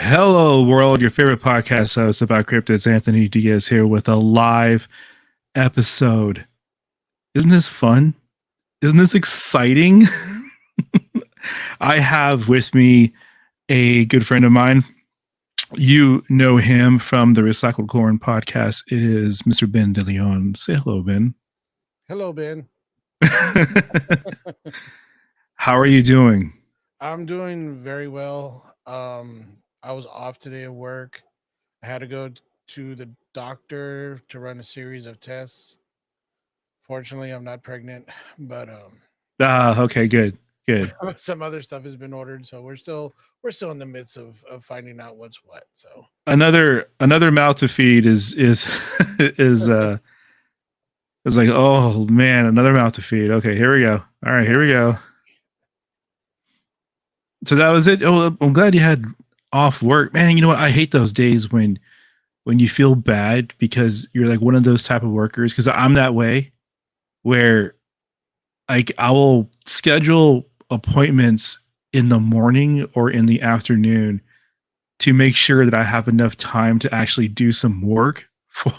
Hello, world. Your favorite podcast host about crypto. It's Anthony Diaz here with a live episode. Isn't this fun? Isn't this exciting? I have with me a good friend of mine. You know him from the Recycled Corn podcast. It is Mr. Ben DeLeon. Say hello, Ben. Hello, Ben. How are you doing? I'm doing very well. I was off today at work. I had to go to the doctor to run a series of tests. Fortunately, I'm not pregnant, but Okay, good, good. some other stuff has been ordered, so we're still in the midst of finding out what's what. So Another mouth to feed is is it's like, oh man, another mouth to feed. Okay, here we go. All right, here we go. So that was it. Oh, I'm glad you had off work, man. You know what? I hate those days when you feel bad because you're like one of those type of workers. Because I'm that way, where like I will schedule appointments in the morning or in the afternoon to make sure that I have enough time to actually do some work. For,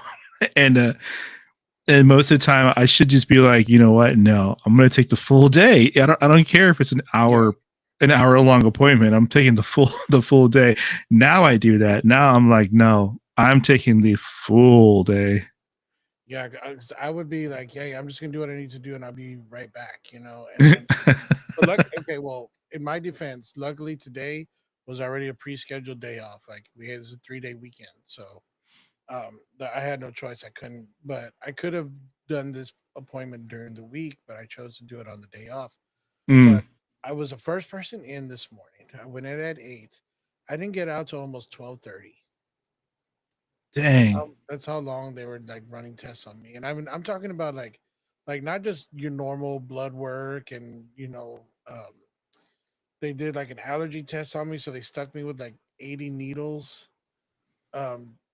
and uh, and most of the time, I should just be like, you know what? No, I'm going to take the full day. I don't care if it's yeah, an hour long appointment. I'm taking the full day. Now I do that. Now I'm like, no, I'm taking the full day. yeah, I would be like, yeah, I'm just gonna do what I need to do, and I'll be right back. And but okay, well, in my defense, luckily today was already a pre-scheduled day off. Like we had a 3-day weekend, so I had no choice. I couldn't, but I could have done this appointment during the week, but I chose to do it on the day off. Mm, But I was the first person in this morning. I went in at 8. I didn't get out to almost 12:30. dang. That's how long they were like running tests on me, and I'm talking about like not just your normal blood work, and they did like an allergy test on me, so they stuck me with like 80 needles.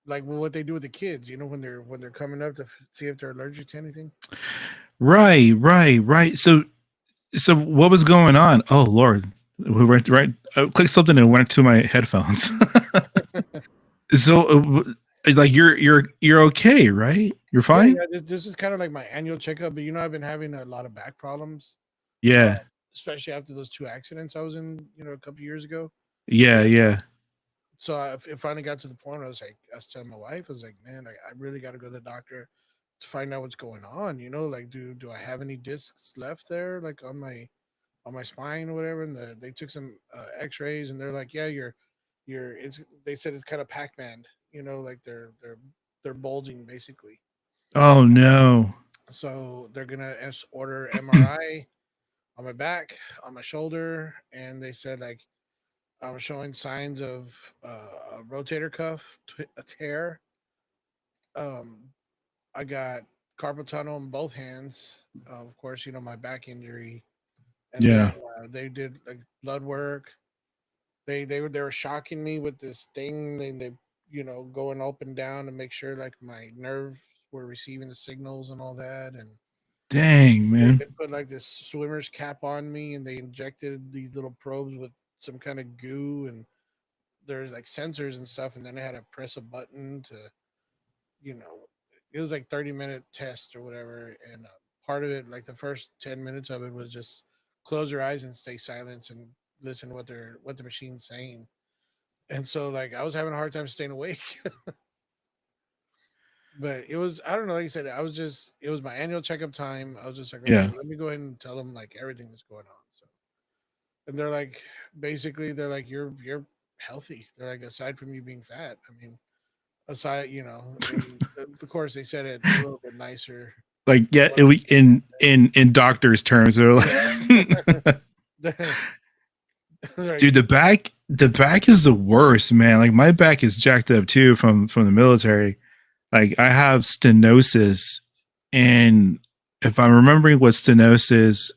Like what they do with the kids, when they're coming up to see if they're allergic to anything. Right, right, right. So what was going on? Oh Lord, we went right. I clicked something and went to my headphones. So like you're okay, right? You're Yeah, fine. yeah. This is kind of like my annual checkup, but I've been having a lot of back problems, uh, Yeah, especially after those two accidents I was in, a couple years ago. yeah, And yeah. so it finally got to the point where I was telling my wife, I was like, man, I really got to go to the doctor to find out what's going on. Like do I have any discs left there, like on my spine or whatever? And they took some X-rays, and they're like, yeah, it's. They said it's kind of Pac-Man, like they're bulging basically. Oh no. So they're gonna order MRI on my back, on my shoulder, and they said like I'm showing signs of a rotator cuff a tear. Um, I got carpal tunnel in both hands. Of course, my back injury, and then Yeah. they did like blood work. They were shocking me with this thing. They going up and down to make sure like my nerves were receiving the signals and all that, and Dang, they man. put like this swimmer's cap on me, and they injected these little probes with some kind of goo, and there's like sensors and stuff, and then I had to press a button to, you know, it was like 30-minute test or whatever, and part of it, like the first 10 minutes of it, was just close your eyes and stay silent and listen to what the machine's saying. And so like I was having a hard time staying awake, but it was, I don't know, like I said, it was my annual checkup time. I was just like, okay, Yeah. let me go ahead and tell them like everything that's going on. So, and they're like, basically, they're like, you're healthy. They're like, aside from you being fat, I mean, aside, and of course they said it a little bit nicer. Like yeah, What they in doctors' terms, they're like, said. dude, Right. the back is the worst, man. Like my back is jacked up too from the military. Like I have stenosis, and if I'm remembering what stenosis,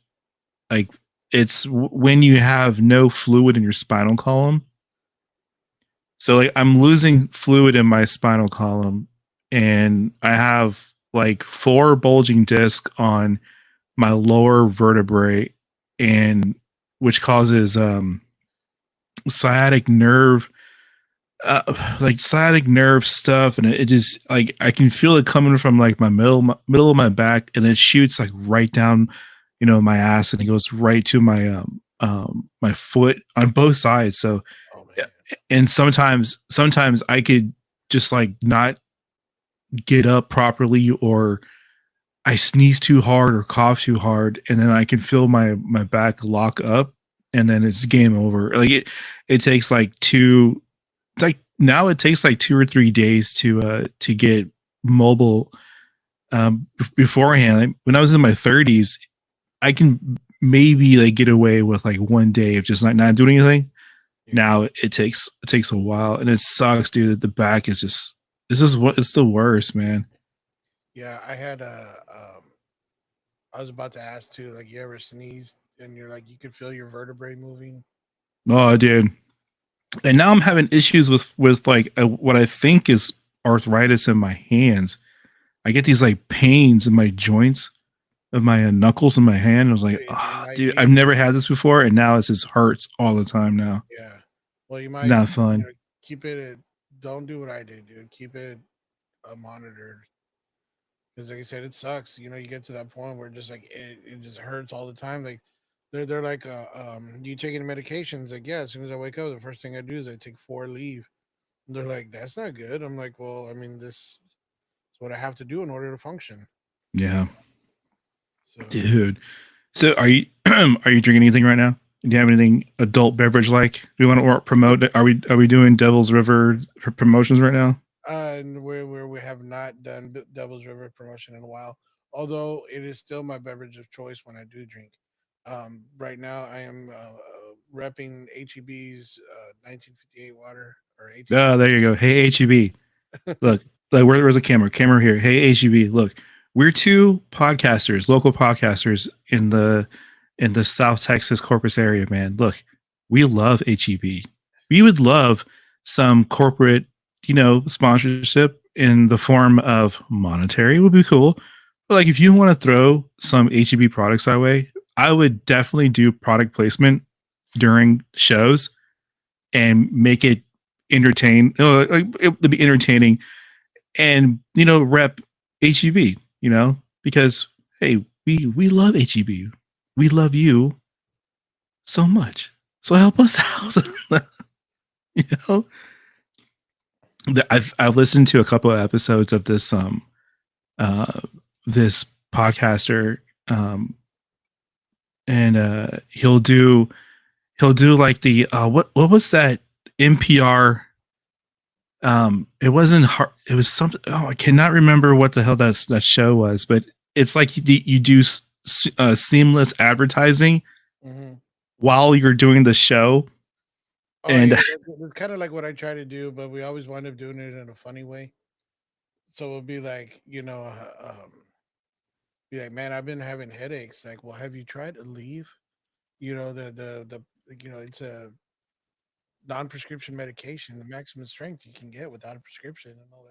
like it's when you have no fluid in your spinal column. So like I'm losing fluid in my spinal column, and I have like four bulging discs on my lower vertebrae, and which causes sciatic nerve like sciatic nerve stuff, and it just like I can feel it coming from like middle of my back, and it shoots like right down, my ass, and it goes right to my foot on both sides. So, Oh yeah, man. and sometimes I could just like not get up properly, or I sneeze too hard or cough too hard, and then I can feel my back lock up, and then it's game over. Like it takes like now it takes like 2 or 3 days to get mobile. Beforehand, like, when I was in my 30s, I can maybe like get away with like one day of just like not doing anything. Yeah. Now it takes a while, and it sucks, dude. The back is just this is what it's the worst, man. Yeah, I had a I was about to ask too, like you ever sneezed and you're like you could feel your vertebrae moving? Oh, dude. And now I'm having issues with like what I think is arthritis in my hands. I get these like pains in my joints of my knuckles in my hand. I was like, You oh, might dude, I've need, never had this before, and now it just hurts all the time now. yeah. Well, you might, Not fun. keep it. Don't do what I did, dude. Keep it monitored because, like I said, it sucks. You get to that point where just like it just hurts all the time. Like they're like, you taking medications? Like, yeah. As soon as I wake up, the first thing I do is I take 4 leave. And they're like, that's not good. I'm like, well, I mean, this is what I have to do in order to function. Yeah, So dude. So are you are you drinking anything right now? Do you have anything adult beverage like? Do you want to promote? Are we doing Devil's River promotions right now? and we have not done Devil's River promotion in a while, although it is still my beverage of choice when I do drink. Right now, I am repping HEB's 1958 water or Oh, 18. there you go. Hey, HEB. Look, like where's the camera? Camera here. Hey, HEB. Look, we're two podcasters, local podcasters in the South Texas Corpus area, man. Look, we love HEB. We would love some corporate, sponsorship in the form of monetary would be cool. But like if you want to throw some HEB products our way, I would definitely do product placement during shows and make it like it would be entertaining, and rep HEB, because hey, we love HEB. We love you so much. So help us out. you know, I've listened to a couple of episodes of uh this podcaster, and he'll do like the what was that NPR, it wasn't hard, it was something, oh, I cannot remember what the hell that show was, but it's like you do seamless advertising Hmm. while you're doing the show. Oh And yeah, that's kind of like what I try to do, but we always wind up doing it in a funny way. So it'll be like, be like, man, I've been having headaches. Like, well, have you tried to leave? It's a non-prescription medication, the maximum strength you can get without a prescription and all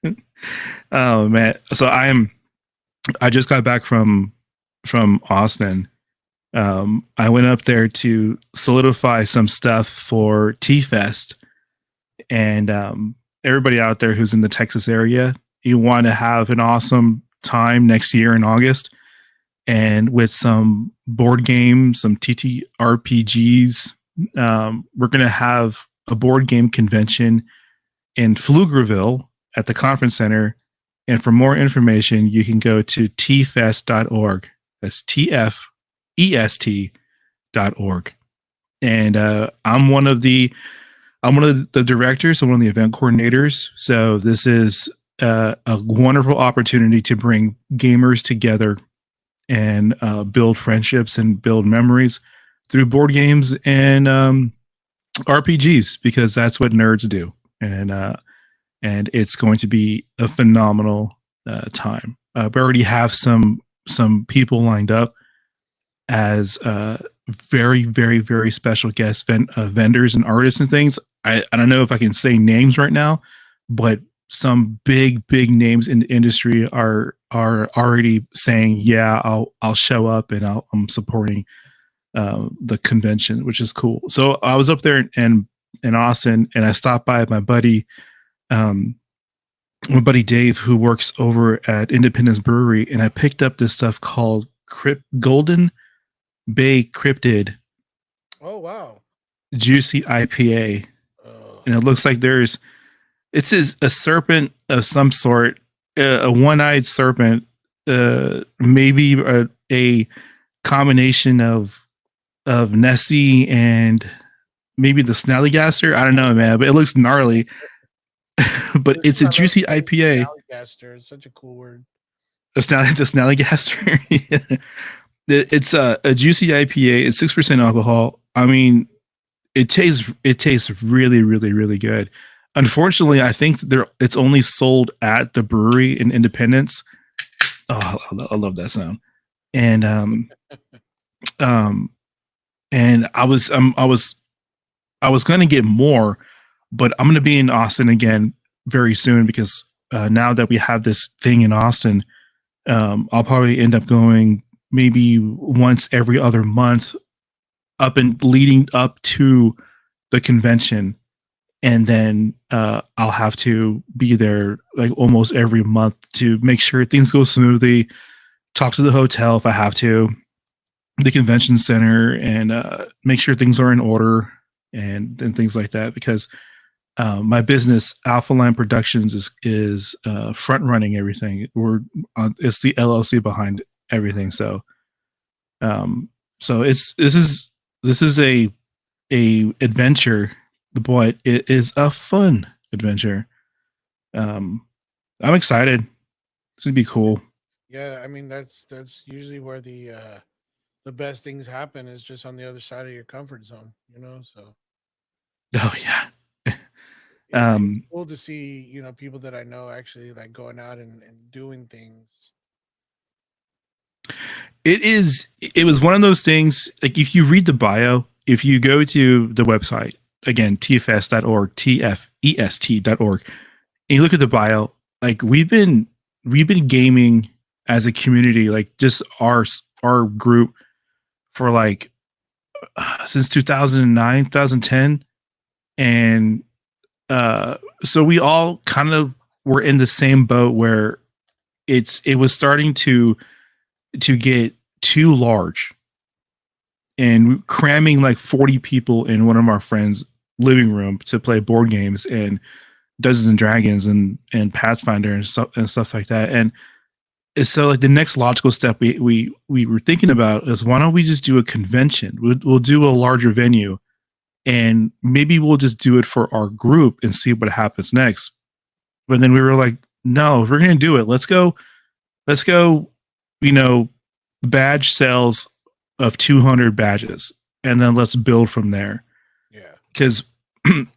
that. oh man, so I just got back from Austin. I went up there to solidify some stuff for T Fest, and everybody out there who's in the Texas area, you want to have an awesome time next year in August, and with some board games, some TTRPGs. We're gonna have a board game convention in Pflugerville at the conference center. And for more information, you can go to tfest.org. That's tfest.org. And I'm one of the directors. I'm one of the event coordinators. So this is a wonderful opportunity to bring gamers together and build friendships and build memories through board games and RPGs, because that's what nerds do. And it's going to be a phenomenal time. We already have some people lined up as very, very, very special guest vendors and artists and things. I don't know if I can say names right now, but some big names in the industry are already saying, yeah, I'll show up and I'm supporting the convention, which is cool. So I was up there in Austin, and I stopped by my buddy Dave, who works over at Independence Brewery, and I picked up this stuff called Golden Bay Cryptid Oh wow. Juicy IPA, Oh. and it looks like it's a serpent of some sort, a one-eyed serpent, maybe a combination of Nessie and maybe the Snallygaster. I don't know, man, but it looks gnarly. But it's a juicy IPA. Snallygaster. It's such a cool word. The Snallygaster. It's a juicy IPA. It's 6% alcohol. I mean, it tastes really, really, really good. Unfortunately, I think it's only sold at the brewery in Independence. Oh, I love that sound. And and I was going to get more, but I'm going to be in Austin again very soon because now that we have this thing in Austin, I'll probably end up going maybe once every other month up and leading up to the convention. And then I'll have to be there like almost every month to make sure things go smoothly, talk to the hotel if I have to, the convention center, and make sure things are in order and things like that. Because my business, Alpha Line Productions, is front running everything. It's the LLC behind everything. So this is a adventure, but it is a fun adventure. I'm excited. It's gonna be cool. Yeah, I mean that's usually where the best things happen, is just on the other side of your comfort zone, so Oh yeah. it's cool to see, people that I know actually like going out and doing things. It was one of those things, like if you read the bio, if you go to the website, again, tfest.org, tfest.org, and you look at the bio, like we've been gaming as a community, like just our group, for like since 2009, 2010. And so we all kind of were in the same boat where it was starting to get too large, and cramming like 40 people in one of our friends' living room to play board games and Dungeons and Dragons and Pathfinder and stuff like that. And so like the next logical step we were thinking about is, why don't we just do a convention? We'll do a larger venue, and maybe we'll just do it for our group and see what happens next. But then we were like, no, if we're going to do it, let's go, badge sales of 200 badges, and then let's build from there. Yeah. Because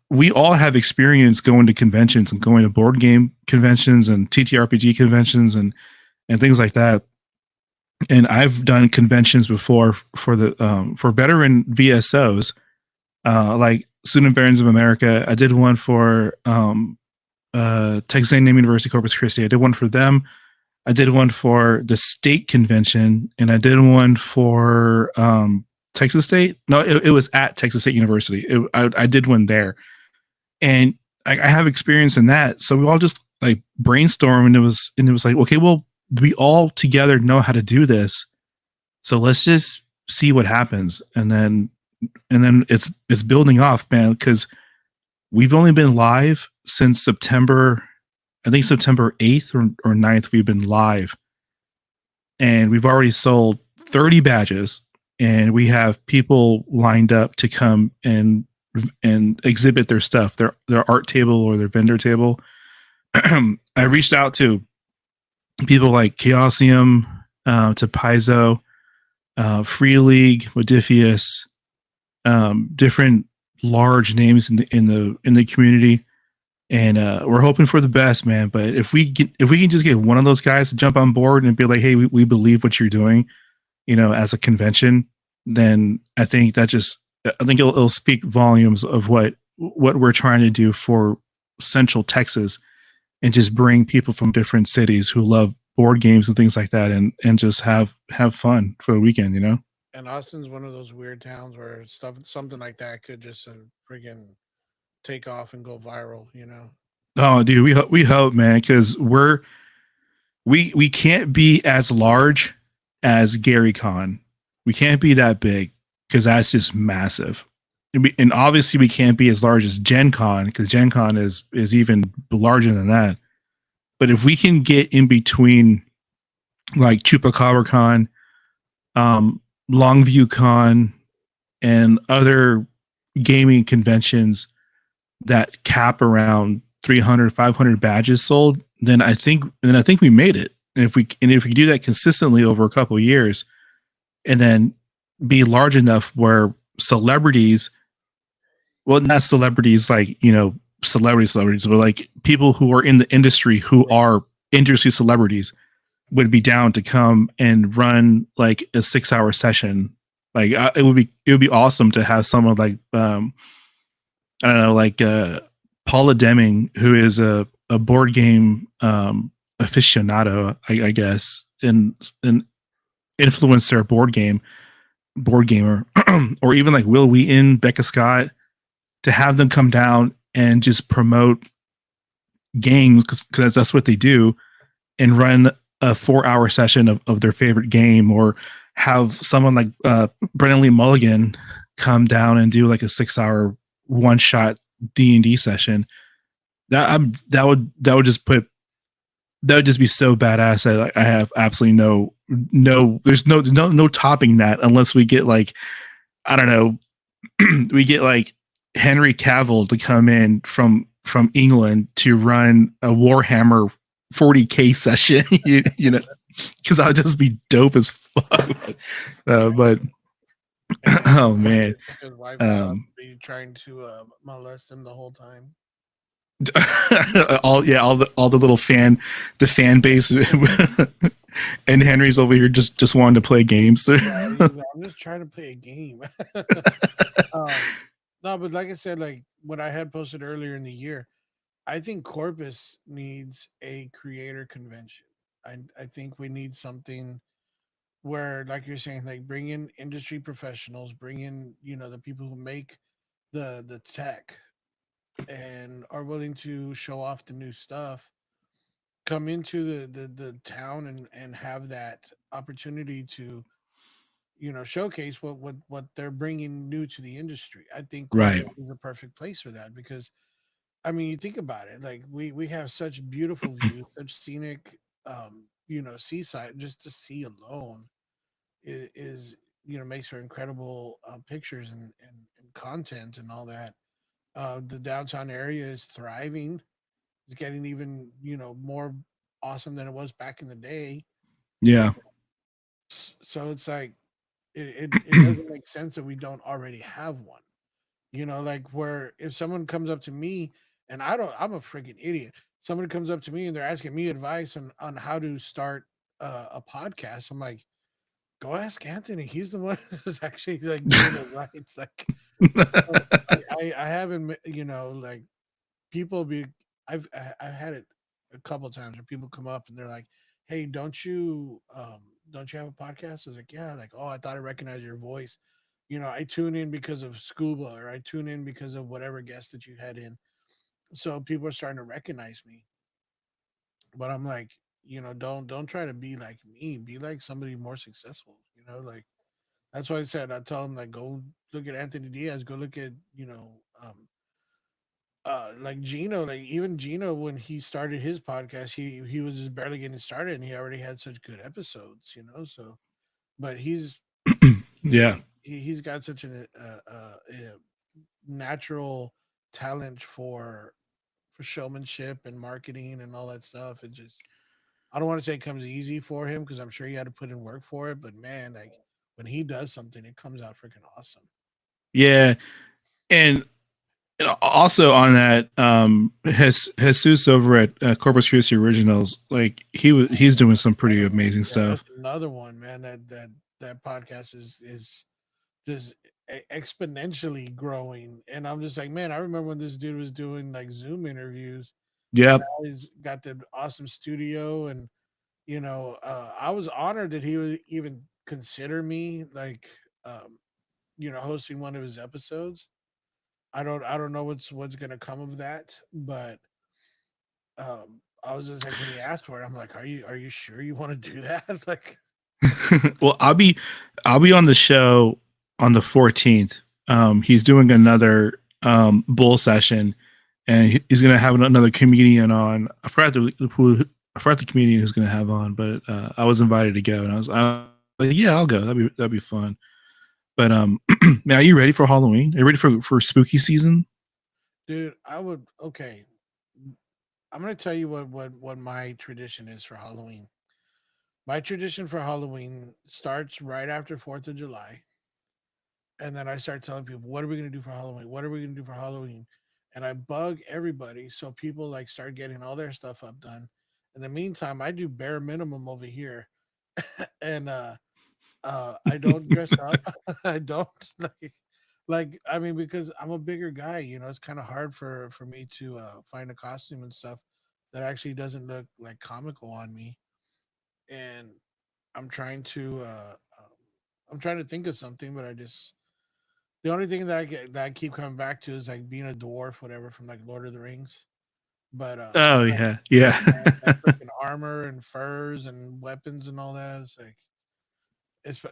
we all have experience going to conventions and going to board game conventions and TTRPG conventions and things like that. And I've done conventions before for veteran VSOs, like Student Veterans of America. I did one for Texas A&M University Corpus Christi. I did one for them. I did one for the state convention, and I did one for Texas State. No, it was at Texas State University. I did one there, and I have experience in that. So we all just like brainstormed, and it was like, okay, well, we all together know how to do this, so let's just see what happens. And then it's building off, man, because we've only been live since September. I think September 8th or 9th, we've been live, and we've already sold 30 badges, and we have people lined up to come and exhibit their stuff, their art table or their vendor table. I reached out to people like Chaosium, to Paizo, Free League, Modifius, different large names in the community. And we're hoping for the best, man. But if we can just get one of those guys to jump on board and be like, hey, we believe what you're doing, as a convention, then I think it'll speak volumes of what we're trying to do for Central Texas, and just bring people from different cities who love board games and things like that, and just have fun for the weekend, And Austin's one of those weird towns where something like that could just friggin' take off and go viral. You know. Oh, dude, we hope, man, because we can't be as large as Gary Con. We can't be that big because that's just massive. And obviously we can't be as large as Gen Con because Gen Con is even larger than that. But if we can get in between like Chupacabra Con, Longview Con, and other gaming conventions that cap around 300, 500 badges sold, then I think we made it. And if we do that consistently over a couple of years, and then be large enough where celebrities, well, not celebrities like celebrities, but like people who are in the industry who are industry celebrities would be down to come and run like a 6 hour session. Like it would be awesome to have someone like I don't know, like Paula Deming, who is a board game aficionado, I guess, and an influencer board gamer, or even like Will Wheaton, Becca Scott, to have them come down and just promote games because that's what they do, and run a 4 hour session of their favorite game, or have someone like Brennan Lee Mulligan come down and do like a 6 hour one shot D&D session. That would just be so badass that I have absolutely there's no topping that unless we get like, I don't know, we get like Henry Cavill to come in from England to run a Warhammer 40K session, you know, because that would just be dope as fuck. But oh man, His wife was be trying to molest him the whole time. all the little fan base, and Henry's over here just wanting to play games. I'm just trying to play a game. No, but like I said, like what I had posted earlier in the year, I think Corpus needs a creator convention. I think we need something where, like you're saying, like bring in industry professionals, bring in the people who make the tech and are willing to show off the new stuff, come into the town and have that opportunity to showcase what they're bringing new to the industry. I think Right. Corpus is a perfect place for that because I mean, you think about it, like we have such beautiful views, such scenic, seaside. Just to see alone is makes for incredible pictures and content and all that. The downtown area is thriving. It's getting even more awesome than it was back in the day. Yeah. So it's like it doesn't make sense that we don't already have one. Like where if someone comes up to me and I'm a freaking idiot. Someone comes up to me and they're asking me advice on how to start a podcast. I'm like, go ask Anthony. He's the one who's actually like doing it right. It's like I haven't, like people be I've had it a couple times where people come up and they're like, "Hey, don't you have a podcast?" I was like, "Yeah." Like, "Oh, I thought I recognized your voice." I tune in because of Scuba, or I tune in because of whatever guest that you had in. So people are starting to recognize me. But I'm like, don't try to be like me. Be like somebody more successful. Like that's why I said I tell them like go look at Anthony Diaz, go look at like Gino, like even Gino when he started his podcast, he was just barely getting started and he already had such good episodes, so but Yeah. he's got such a natural talent for showmanship and marketing and all that stuff. It just I don't want to say it comes easy for him because I'm sure he had to put in work for it, but man, like when he does something, it comes out freaking awesome. Yeah. And also on that, Jesus over at Corpus Christi Originals, like he's doing some pretty amazing Yeah, stuff. that's another one, man. That podcast is just exponentially growing, and I'm just like, man, I remember when this dude was doing like Zoom interviews, and Yep. now he's got the awesome studio, and I was honored that he would even consider me like, um, hosting one of his episodes. I don't know what's gonna come of that, but I was just like when he asked for it, I'm like, are you sure you want to do that? Like, Well, I'll be on the show on the 14th. He's doing another bull session, and he's gonna have another comedian on. I forgot the comedian who's gonna have on, but I was invited to go, and I was like, yeah, I'll go. That'd be fun. But man, are you ready for Halloween? Are you ready for spooky season? dude, I would okay. I'm gonna tell you what my tradition is for Halloween. My tradition for Halloween starts right after 4th of July, and then I start telling people, "What are we gonna do for Halloween? What are we gonna do for Halloween?" And I bug everybody so people like start getting all their stuff up done. In the meantime, I do bare minimum over here, and I don't dress up. I don't I mean, because I'm a bigger guy, it's kind of hard for me to find a costume and stuff that actually doesn't look like comical on me. And I'm trying to I'm trying to think of something, but the only thing that I keep coming back to is like being a dwarf, whatever, from like Lord of the Rings. But Oh yeah, yeah. getting all that freaking armor and furs and weapons and all that, it's like it's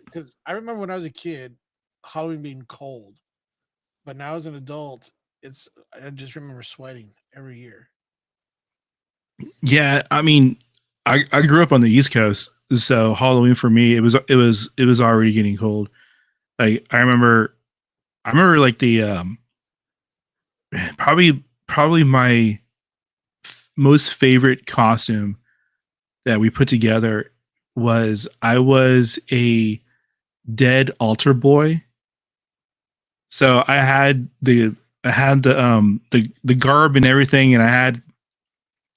because I remember when I was a kid, Halloween being cold, but now as an adult, I just remember sweating every year. Yeah, I mean, I grew up on the East Coast, so Halloween for me it was already getting cold. Like I remember like the probably my most favorite costume that we put together was I was a dead altar boy. So I had the garb and everything, and I had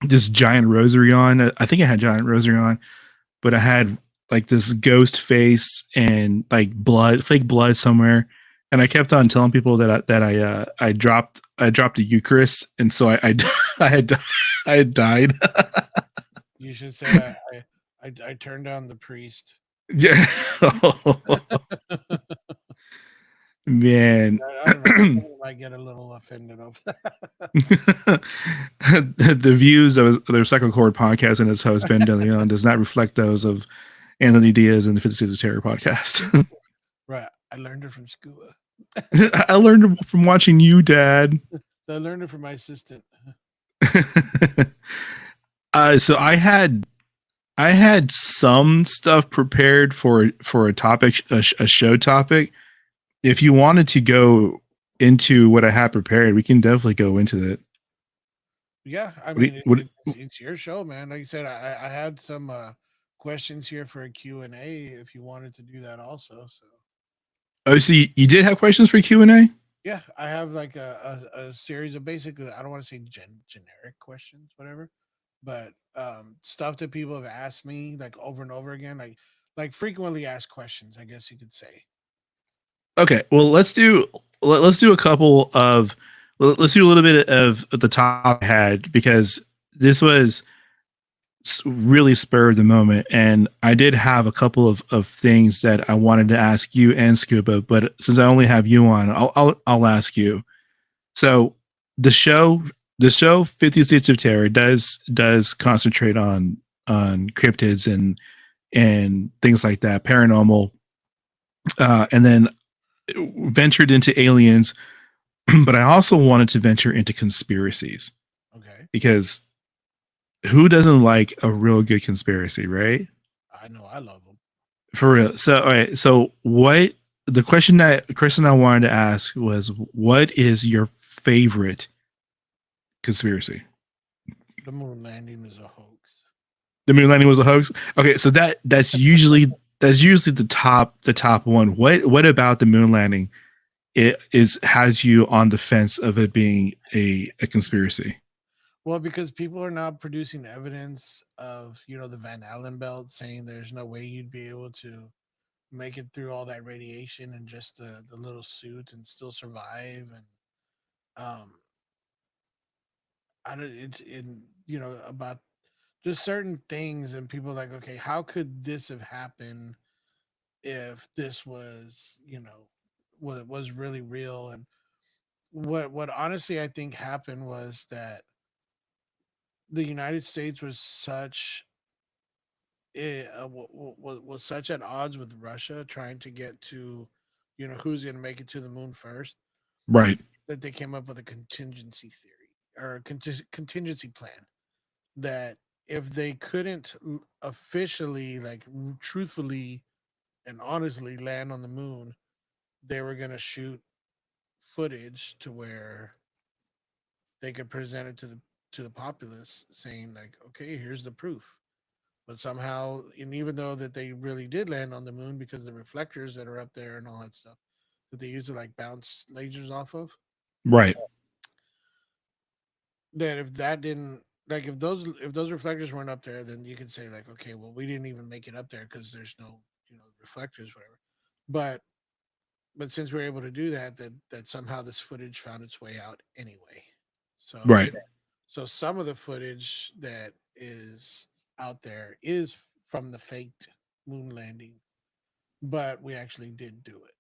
this giant rosary on. I think I had giant rosary on, but I had like this ghost face and like blood, fake blood somewhere. And I kept on telling people that I dropped the Eucharist, and so I had I had died. You should say I turned down the priest. Yeah, man. I don't know. Someone might get a little offended of that. The views of the Recycle Cord podcast and its host Ben DeLeon does not reflect those of Anthony Diaz and the 50 States of Terror podcast. Right. I learned it from Scuba. I learned from watching you, Dad. So I learned it from my assistant. So I had some stuff prepared for a topic, a show topic. If you wanted to go into what I had prepared, we can definitely go into it. Yeah, I What, do mean you- what it's your show, man. Like I said, I had some questions here for a Q&A if you wanted to do that also. So Oh, so you did have questions for Q&A? yeah, I have like a series of basically I don't want to say generic questions, whatever, but stuff that people have asked me like over and over again, like frequently asked questions, I guess you could say. Okay, well let's do a couple of let's do a little bit of the top I had because this was really spur of the moment, and I did have a couple of things that I wanted to ask you and Scuba, but since I only have you on, I'll ask you. So the show the show 50 States of Terror does concentrate on cryptids and things like that, paranormal, and then ventured into aliens, but I also wanted to venture into conspiracies Okay, because who doesn't like a real good conspiracy, right? I know I love them. For real. So, all right. So, what the question I wanted to ask was, what is your favorite conspiracy? The moon landing is a hoax. The moon landing was a hoax. Okay, so that's usually the top one. What about the moon landing? It is has you on the fence of it being a conspiracy. Well, because people are now producing evidence of, the Van Allen belt, saying there's no way you'd be able to make it through all that radiation and just the little suit and still survive. And um I don't it's in about just certain things, and people are like, okay, how could this have happened if this was, what was really real. And what honestly I think happened was that the United States was was such at odds with Russia trying to get to, who's going to make it to the moon first, Right. that they came up with a contingency theory or a contingency plan that if they couldn't officially, like truthfully and honestly land on the moon, they were going to shoot footage to where they could present it to the populace saying like, okay, here's the proof. But somehow, and even though that they really did land on the moon because the reflectors that are up there and all that stuff that they use to like bounce lasers off of, Right. that if that didn't, like if those reflectors weren't up there, then you could say like, okay, well, we didn't even make it up there because there's no, reflectors, whatever. But since we were able to do that, that somehow this footage found its way out anyway. So Right. some of the footage that is out there is from the faked moon landing, but we actually did do it.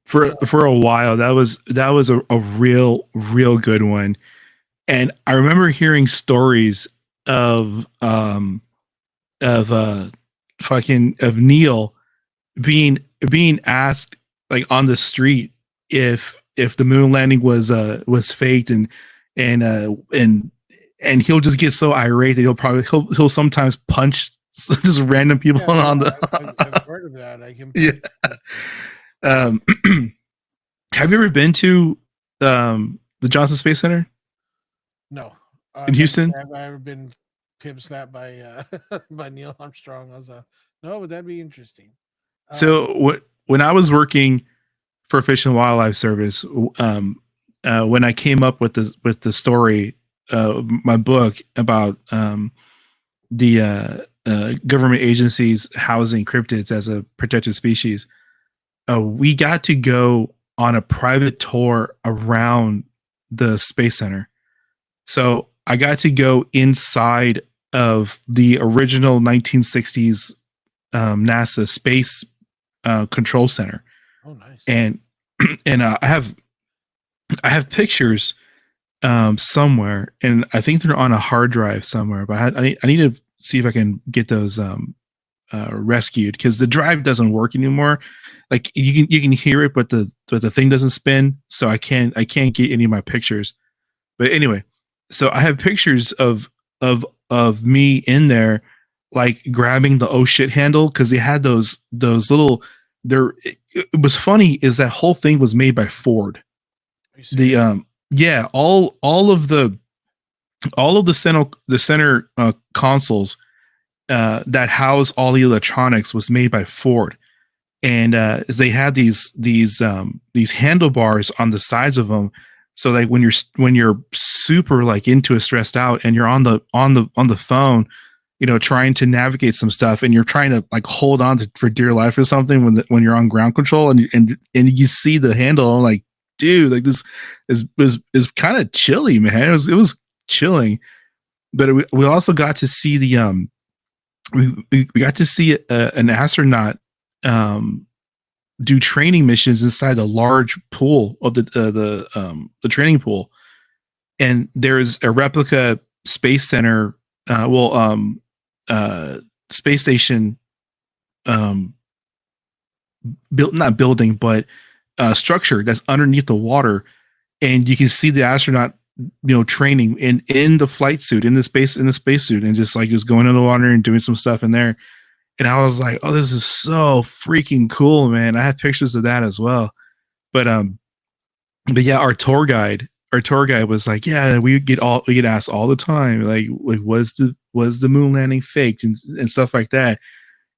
For a while, that was a real good one. And I remember hearing stories of of uh fucking of Neil being asked like on the street if the moon landing was faked, and he'll just get so irate that he'll sometimes punch just random people Yeah, on I've the heard of that. I can. yeah. um have you ever been to the Johnson Space Center No, in Houston? have I ever been pimp slapped by by Neil Armstrong? I was no, but that'd be interesting. So when I was working for Fish and Wildlife Service, when I came up with the story, my book about the government agencies housing cryptids as a protected species, we got to go on a private tour around the Space Center. So I got to go inside of the original 1960s NASA Space Control Center, Oh, nice. and I have pictures somewhere, and I think they're on a hard drive somewhere. But I need to see if I can get those rescued, because the drive doesn't work anymore. Like you can hear it, but the thing doesn't spin, so I can't get any of my pictures. But anyway, so I have pictures of me in there, like grabbing the oh shit handle, because they had those little. There, it was funny is that whole thing was made by Ford. The yeah, all of the center consoles that house all the electronics was made by Ford, and they had these handlebars on the sides of them, so like when you're super like into it, stressed out, and you're on the phone, trying to navigate some stuff, and you're trying to like hold on to for dear life or something when you're on ground control, and you see the handle, I'm like, dude, like this is kind of chilly, man. It was chilling. But we also got to see we got to see an astronaut do training missions inside a large pool of the training pool, and there's a replica space center, space station, built not building but structure that's underneath the water, and you can see the astronaut training in the flight suit, in the space suit, and just going in the water and doing some stuff in there. And I was like, oh, this is so freaking cool, man. I have pictures of that as well. But yeah, our tour guide was like, yeah, we get asked all the time, like was the moon landing faked, and stuff like that.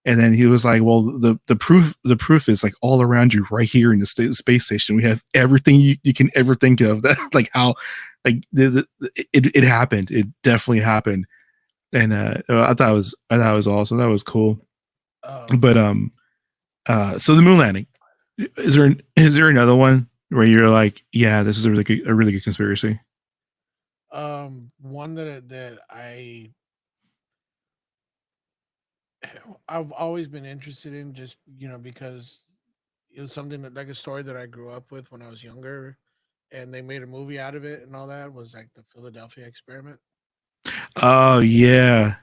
And then he was like, well, the proof is like all around you right here in the space station. We have everything you can ever think of, that like how like it happened. It definitely happened. And I thought it was awesome. That was cool. But so the moon landing, is there another one where you're like, yeah, this is a really good conspiracy? One that I've always been interested in, just because it was something that, like, a story that I grew up with when I was younger, and they made a movie out of it and all that, was like the Philadelphia experiment. Oh yeah.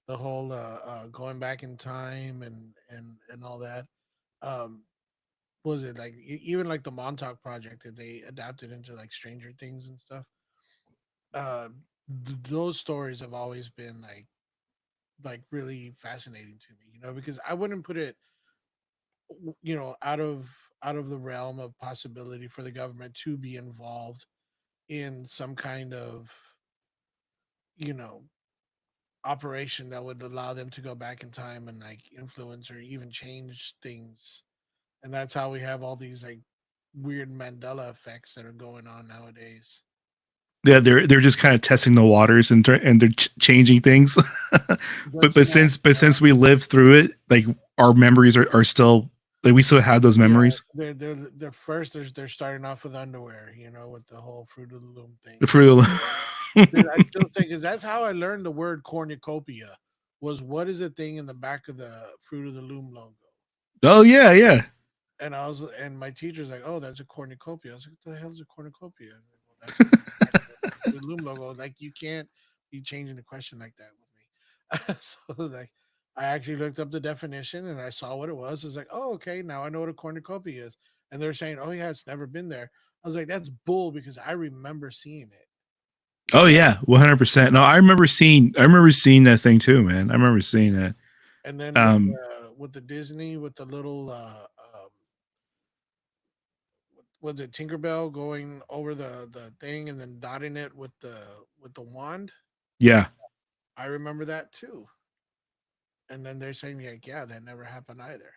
The whole going back in time and all that. Um, what was it like? Even like the Montauk Project that they adapted into like Stranger Things and stuff. Uh, those stories have always been like really fascinating to me, because I wouldn't put it, out of the realm of possibility for the government to be involved in some kind of, you know, operation that would allow them to go back in time and like influence or even change things. And that's how we have all these like weird Mandela effects that are going on nowadays. Yeah, they're just kind of testing the waters and they're changing things. but That's but more, since we lived through it, like our memories are still like we still have those yeah. memories. They're first. They're starting off with underwear, with the whole Fruit of the Loom thing. For Dude, I still say, because that's how I learned the word cornucopia. Was what is the thing in the back of the Fruit of the Loom logo? oh yeah, yeah. And my teacher's like, "Oh, that's a cornucopia." I was like, "What the hell is a cornucopia?" I'm like, well, that's the back of the Fruit of the Loom logo. Like, you can't be changing the question like that with me. So like, I actually looked up the definition and I saw what it was. I was like, "Oh, okay, now I know what a cornucopia is." And they're saying, "Oh yeah, it's never been there." I was like, "That's bull," because I remember seeing it. Oh yeah, 100%. No, I remember seeing that thing too, man. I remember seeing that. And then Um, with the Disney, with the little was it Tinkerbell going over the thing and then dotting it with the wand? yeah. I remember that too. And then they're saying like, yeah, that never happened either.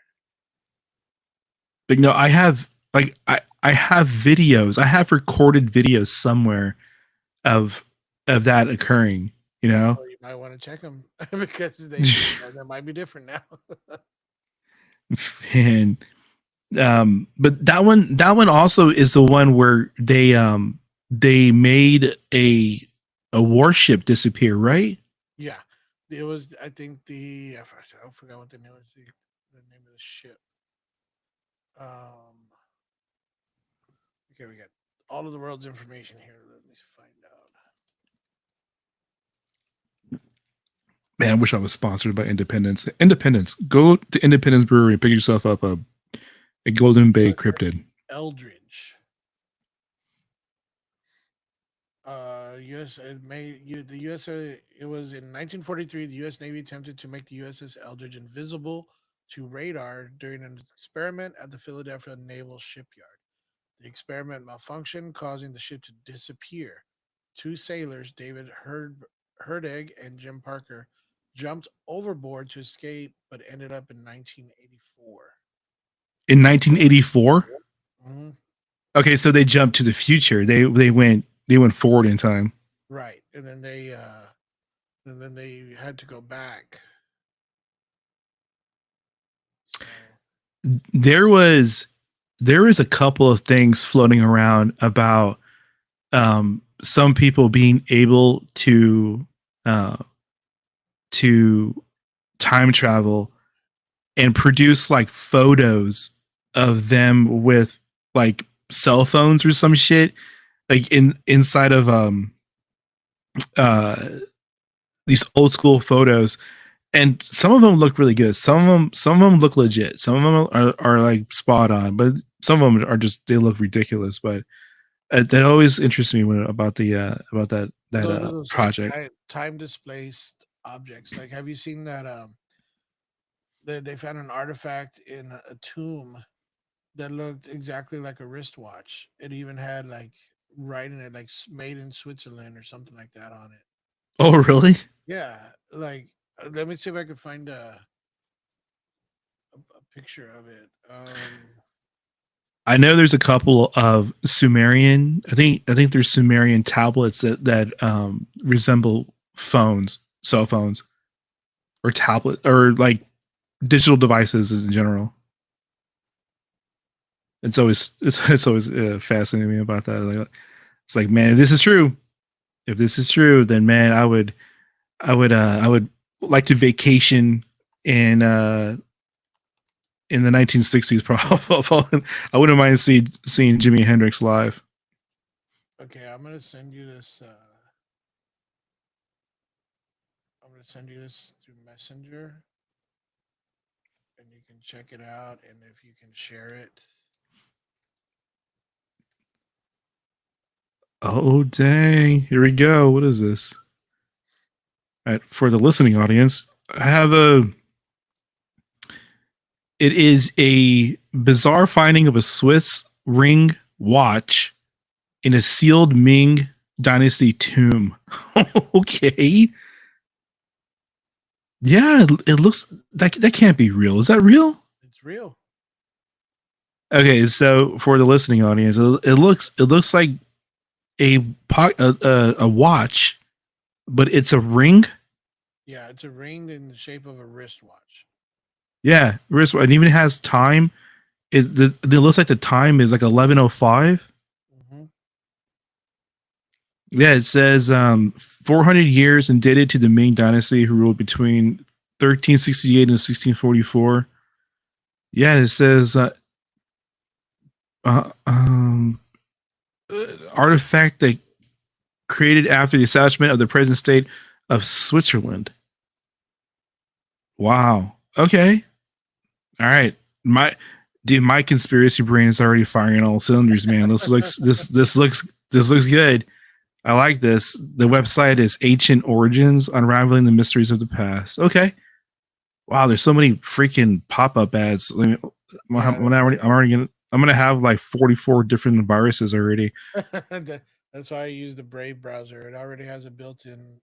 Like no, I have videos. I have recorded videos somewhere of that occurring, you know? So you might want to check them because they might be different now. And but that one also is the one where they made a warship disappear, right? Yeah, it was. I think I forgot what the name was. The name of the ship. Okay, we got all of the world's information here. Let me find out. Man, I wish I was sponsored by Independence. Independence, go to Independence Brewery and pick yourself up a Golden Bay cryptid. Eldridge. U.S. The U.S. It was in 1943. The U.S. Navy attempted to make the USS Eldridge invisible to radar during an experiment at the Philadelphia Naval Shipyard. The experiment malfunctioned, causing the ship to disappear. Two sailors, David Hurdig and Jim Parker, jumped overboard to escape, but ended up in 1984. In 1984. Hmm. Okay, so they jumped to the future. They went forward in time. Right, and then they had to go back. So There was a couple of things floating around about some people being able uh, to time travel and produce like photos of them with like cell phones or some shit like inside of uh these old school photos, and some of them look really good. Some of them look legit. Some of them are like spot on, but some of them are just they look ridiculous. But that always interests me about the about that those are those like project. time displaced objects. Like, have you seen that? They found an artifact in a tomb that looked exactly like a wristwatch. It even had like writing it like "made in Switzerland" or something like that on it. Oh, really? Yeah, like, let me see if I can find a picture of it. I know there's a couple of Sumerian. I think there's Sumerian tablets that resemble phones, cell phones, or tablet, or like digital devices in general. It's always fascinating me about that. Like, it's like, man, if this is true, then man, I would like to vacation in the 1960s. Probably, I wouldn't mind seeing Jimi Hendrix live. Okay, I'm gonna send you this. I'm gonna send you this through Messenger, and you can check it out. And if you can share it, Oh dang! Here we go. What is this? All right, for the listening audience, I have a. It is a bizarre finding of a Swiss ring watch in a sealed Ming Dynasty tomb. Okay. Yeah, it looks that can't be real. Is that real? it's real. Okay, so for the listening audience, it looks like a watch, but it's a ring. Yeah, it's a ring in the shape of a wristwatch. Yeah, wrist. It even has time. It looks like the time is like 11:05. hmm Yeah, it says 400 years and dated to the Ming Dynasty, who ruled between 1368 and 1644. Yeah, it says uh, um, artifact that created after the establishment of the present state of Switzerland. Wow. Okay. All right. My conspiracy brain is already firing on all cylinders, man. This looks good. I like this. The website is Ancient Origins, Unraveling the Mysteries of the Past. Okay. Wow, there's so many freaking pop-up ads. I'm gonna have like 44 different viruses already. That's why I use the Brave browser. It already has a built-in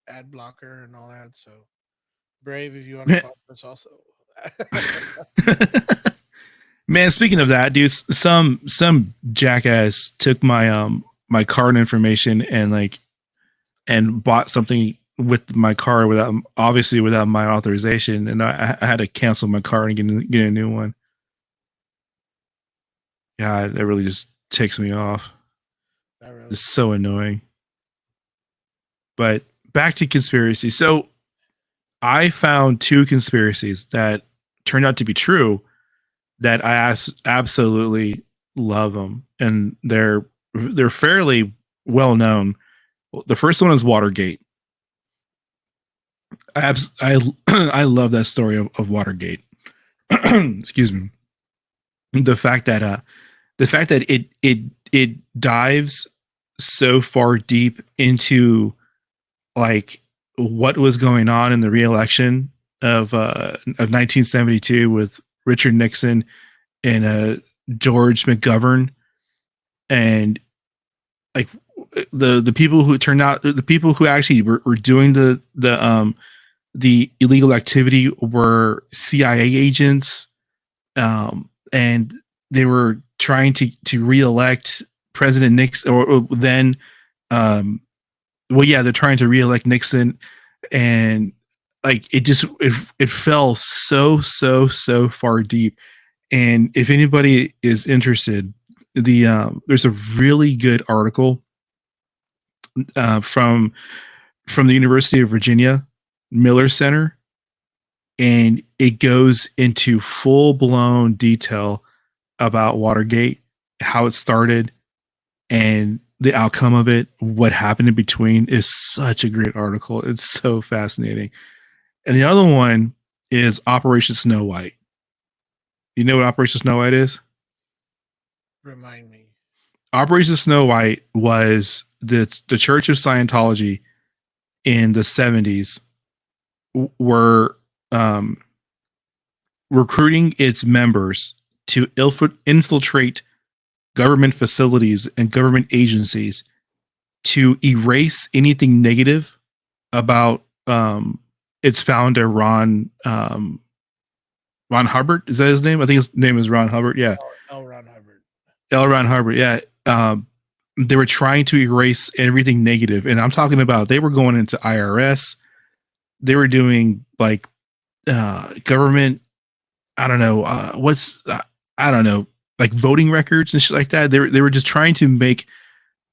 ad blocker and all that. So Brave, if you want to follow us, also. Man, speaking of that, dude, some jackass took my card information and bought something with my car without my authorization, and I had to cancel my card and get a new one. Yeah, that really just ticks me off. Really. It's so annoying. But back to conspiracy. So I found two conspiracies that turned out to be true that I absolutely love them, and they're fairly well known. The first one is Watergate. I love that story of Watergate. Excuse me. The fact that it dives so far deep into like what was going on in the re-election of 1972 with Richard Nixon and George McGovern, and like the people who turned out, the people who actually were doing the illegal activity were CIA agents, and they were trying to re-elect President Nixon, or then they're trying to re-elect Nixon, and like it fell so far deep. And if anybody is interested, there's a really good article from the University of Virginia Miller Center, and it goes into full-blown detail about Watergate, how it started, and the outcome of it, what happened in between. Is such a great article. It's so fascinating. And the other one is Operation Snow White. You know what Operation Snow White is? Remind me. Operation Snow White was the Church of Scientology in the 70s were recruiting its members to infiltrate government facilities and government agencies to erase anything negative about its founder, Ron Hubbard. Is that his name? I think his name is Ron Hubbard. Yeah. L. Ron Hubbard. L. Ron Hubbard. Yeah. They were trying to erase everything negative. And I'm talking about, they were going into IRS. They were doing like government, I don't know, I don't know, like voting records and shit like that. They were just trying to make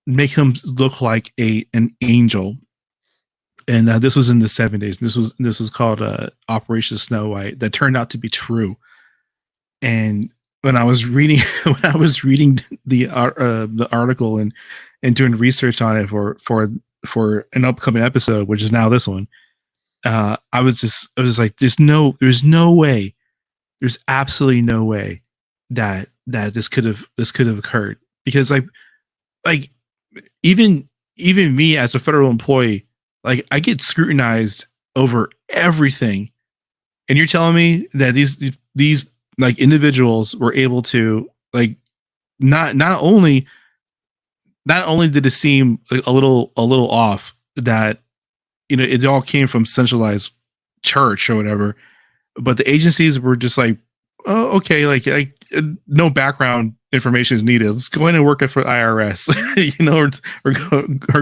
him look like an angel. and this was in the 70s. This was called Operation Snow White. That turned out to be true. And when I was reading the article and doing research on it for an upcoming episode, which is now this one, I was just like, there's no way, there's absolutely no way that this could have occurred, because like even me as a federal employee, like I get scrutinized over everything, and you're telling me that these like individuals were able to, like, not only did it seem like a little off that, you know, it all came from centralized church or whatever, but the agencies were just like, oh, okay, like no background information is needed. Let's go in and work for IRS, you know, or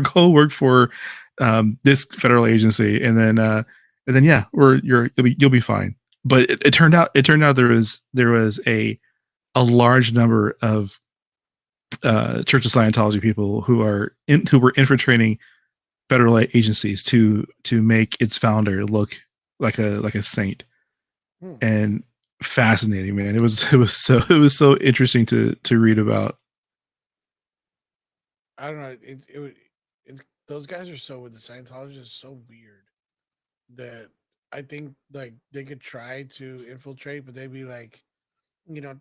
go work for this federal agency, and then yeah, you'll be fine. But it turned out there was a large number of Church of Scientology people who were infiltrating federal agencies to make its founder look like a saint. And fascinating, man. It was so interesting to read about. I don't know. Those guys are so, with the Scientologists, so weird that I think like they could try to infiltrate, but they'd be like, you know,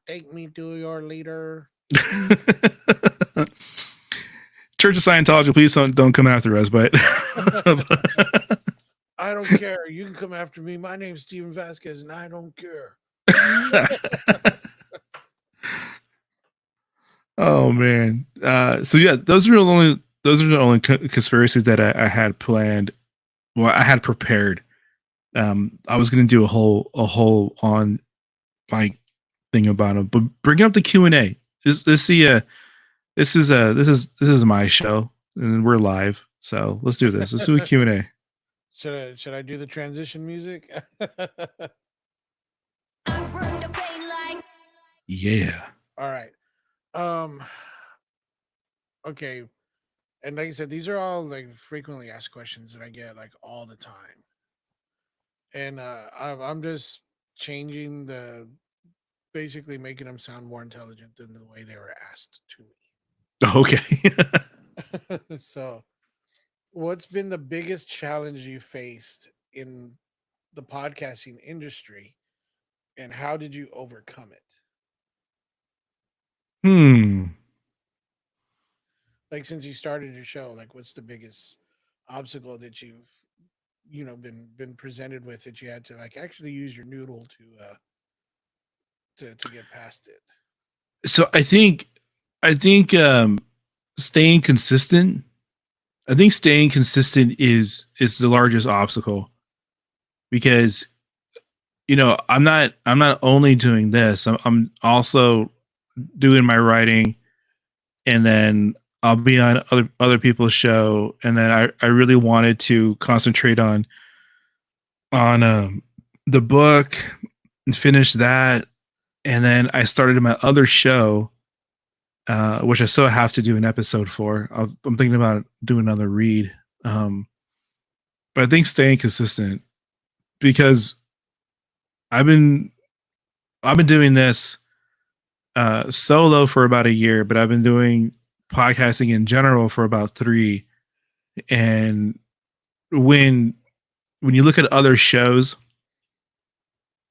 take me to your leader. Church of Scientology, please don't come after us, but I don't care. You can come after me. My name's Steven Vasquez, and I don't care. Oh man. So yeah, those are the only conspiracies that I had planned. Well, I had prepared. I was going to do a whole on like thing about them, but bring up the Q&A. This is my show, and we're live, so let's do this. Let's do a Q&A. Should I do the transition music? Yeah. All right. Okay. And like I said, these are all like frequently asked questions that I get like all the time. And I'm just changing basically making them sound more intelligent than the way they were asked to me. Okay. So, what's been the biggest challenge you faced in the podcasting industry, and how did you overcome it? Like, since you started your show, like, what's the biggest obstacle that you've, you know, been presented with, that you had to like actually use your noodle to get past it? So I think staying consistent. I think staying consistent is the largest obstacle, because, you know, I'm not only doing this. I'm also doing my writing, and then I'll be on other people's show, and then I really wanted to concentrate on the book and finish that, and then I started my other show, which I still have to do an episode for. I'm thinking about doing another read, but I think staying consistent, because I've been doing this solo for about a year, but I've been doing podcasting in general for about 3. And when you look at other shows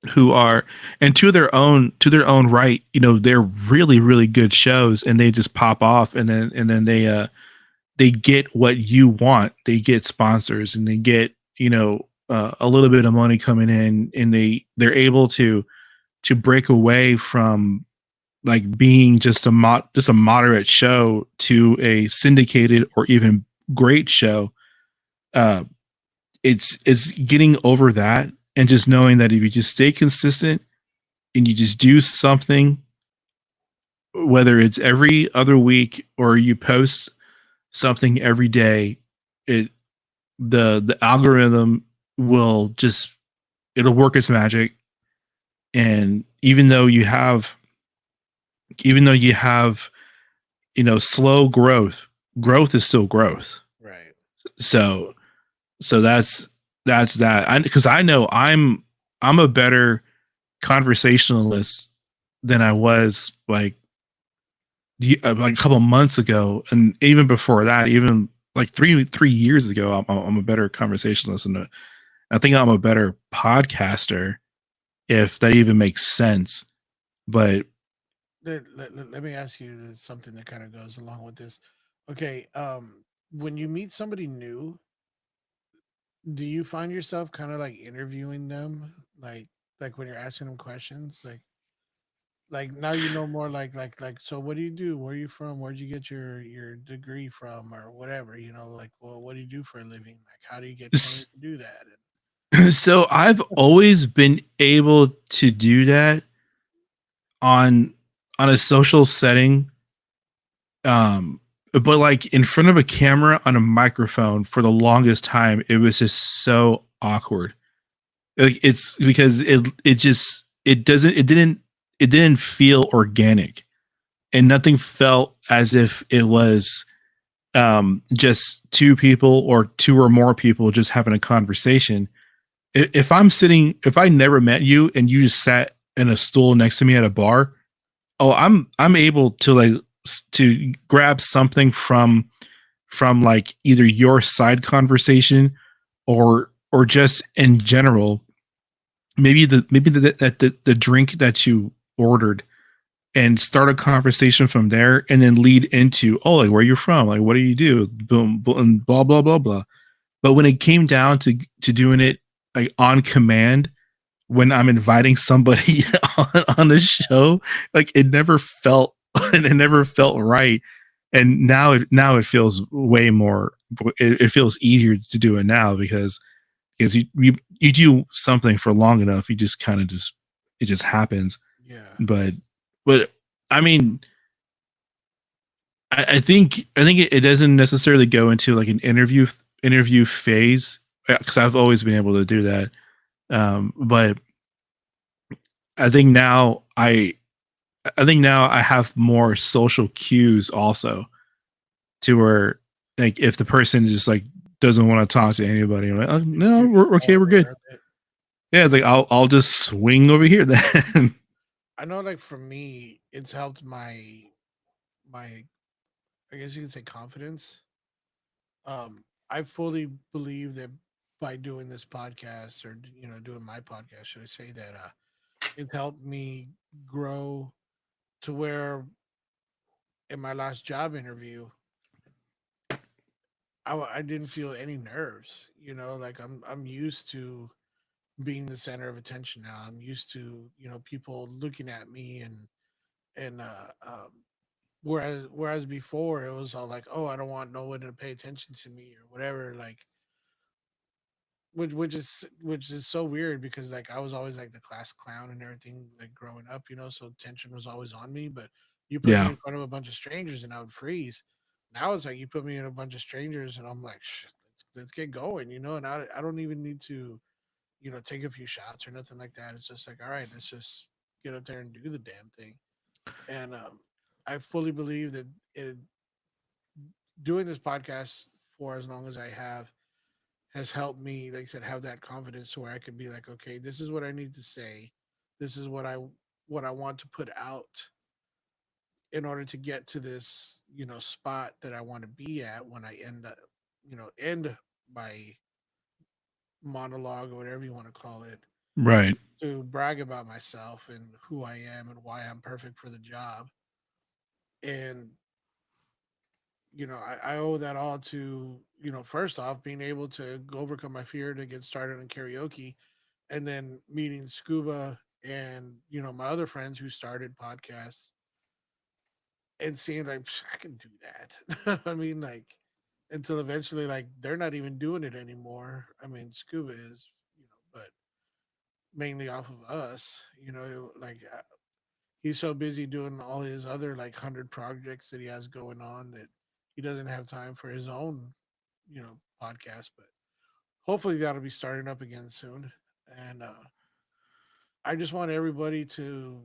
who are, and to their own right, you know, they're really, really good shows, and they just pop off, and then they get what you want. They get sponsors, and they get, you know, a little bit of money coming in, and they're able to break away from like being just a moderate show to a syndicated or even great show. It's getting over that, and just knowing that if you just stay consistent and you just do something, whether it's every other week or you post something every day, the algorithm will just, it'll work its magic. And even though you have, you know, slow growth is still growth. Right. So So that's that. Because I know I'm a better conversationalist than I was like a couple months ago, and even before that, even like three years ago, I'm a better conversationalist, and I think I'm a better podcaster, if that even makes sense. But Let me ask you something that kind of goes along with this. Okay, when you meet somebody new, do you find yourself kind of like interviewing them, like when you're asking them questions, like now you know more, like so what do you do, where are you from, where'd you get your degree from, or whatever, like, well, what do you do for a living, like how do you get trained to do that? so I've always been able to do that on a social setting, but like in front of a camera on a microphone for the longest time, it was just so awkward. Like it's because it just it didn't feel organic, and nothing felt as if it was just two people or two or more people just having a conversation. If I'm sitting, if I never met you and you just sat in a stool next to me at a bar, oh, I'm able to like to grab something from like either your side conversation or just in general, maybe the drink that you ordered, and start a conversation from there, and then lead into, oh, like, where you're from, like, what do you do, boom, boom, blah blah blah blah. But when it came down to doing it like on command, when I'm inviting somebody on the show, like it never felt it never felt right. And now it feels way more, it feels easier to do it now, because you do something for long enough, you just kind of just it just happens. Yeah. But I mean, I think it doesn't necessarily go into like an interview phase, because I've always been able to do that. But I think now I think now I have more social cues also, to where like if the person just like doesn't want to talk to anybody, I'm like, oh, no, You're just we're okay, more we're aware good. of it. Yeah, it's like I'll just swing over here then. I know, like for me, it's helped my I guess you could say confidence. I fully believe that by doing this podcast, or doing my podcast, should I say that it helped me grow to where in my last job interview, I didn't feel any nerves. Like I'm used to being the center of attention now. I'm used to people looking at me, and whereas before it was all like, oh, I don't want no one to pay attention to me or whatever, like which is so weird, because like I was always like the class clown and everything, like growing up, so attention was always on me. But you put me Yeah, in front of a bunch of strangers and I would freeze. Now it's like you put me in a bunch of strangers and I'm like, shit, let's get going, and I don't even need to take a few shots or nothing like that. It's just like, all right, let's just get up there and do the damn thing. And I fully believe that doing this podcast for as long as I have has helped me, like I said, have that confidence where I could be like, okay, this is what I need to say. This is what I want to put out in order to get to this, spot that I want to be at when I end my monologue, or whatever you want to call it, right. to brag about myself and who I am and why I'm perfect for the job. And I owe that all to, first off, being able to overcome my fear to get started in karaoke, and then meeting Scuba and my other friends who started podcasts, and seeing like, I can do that. I mean, like, until eventually, like, they're not even doing it anymore. I mean, Scuba is, but mainly off of us. Like, he's so busy doing all his other like 100 projects that he has going on, that he doesn't have time for his own podcast. But hopefully that'll be starting up again soon. And I just want everybody to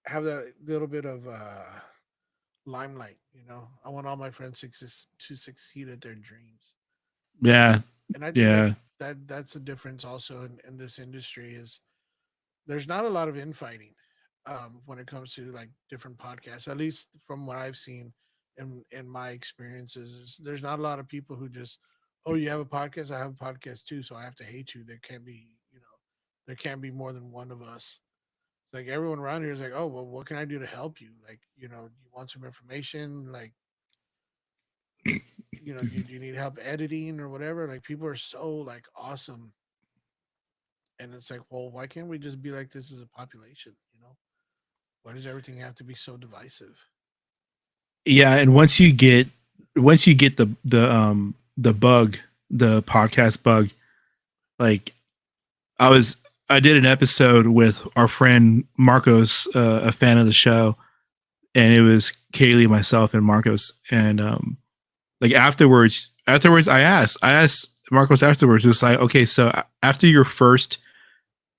have that little bit of limelight. You know, I want all my friends to succeed at their dreams, Yeah. and I think Yeah. that's the difference also in this industry is there's not a lot of infighting when it comes to like different podcasts. At least from what I've seen in my experiences, there's not a lot of people who just, oh, you have a podcast, I have a podcast too, so I have to hate you. There can't be, there can't be more than one of us. It's like everyone around here is like, oh, well, what can I do to help you? Like, you want some information? Like, do you need help editing or whatever? Like, people are so like awesome, and it's like, well, why can't we just be like this as a population? Why does everything have to be so divisive? Yeah, and once you get the bug, the podcast bug, like I was I did an episode with our friend Marcos, a fan of the show, and it was Kaylee, myself, and Marcos. And like afterwards, I asked Marcos afterwards. It's like, okay, so after your first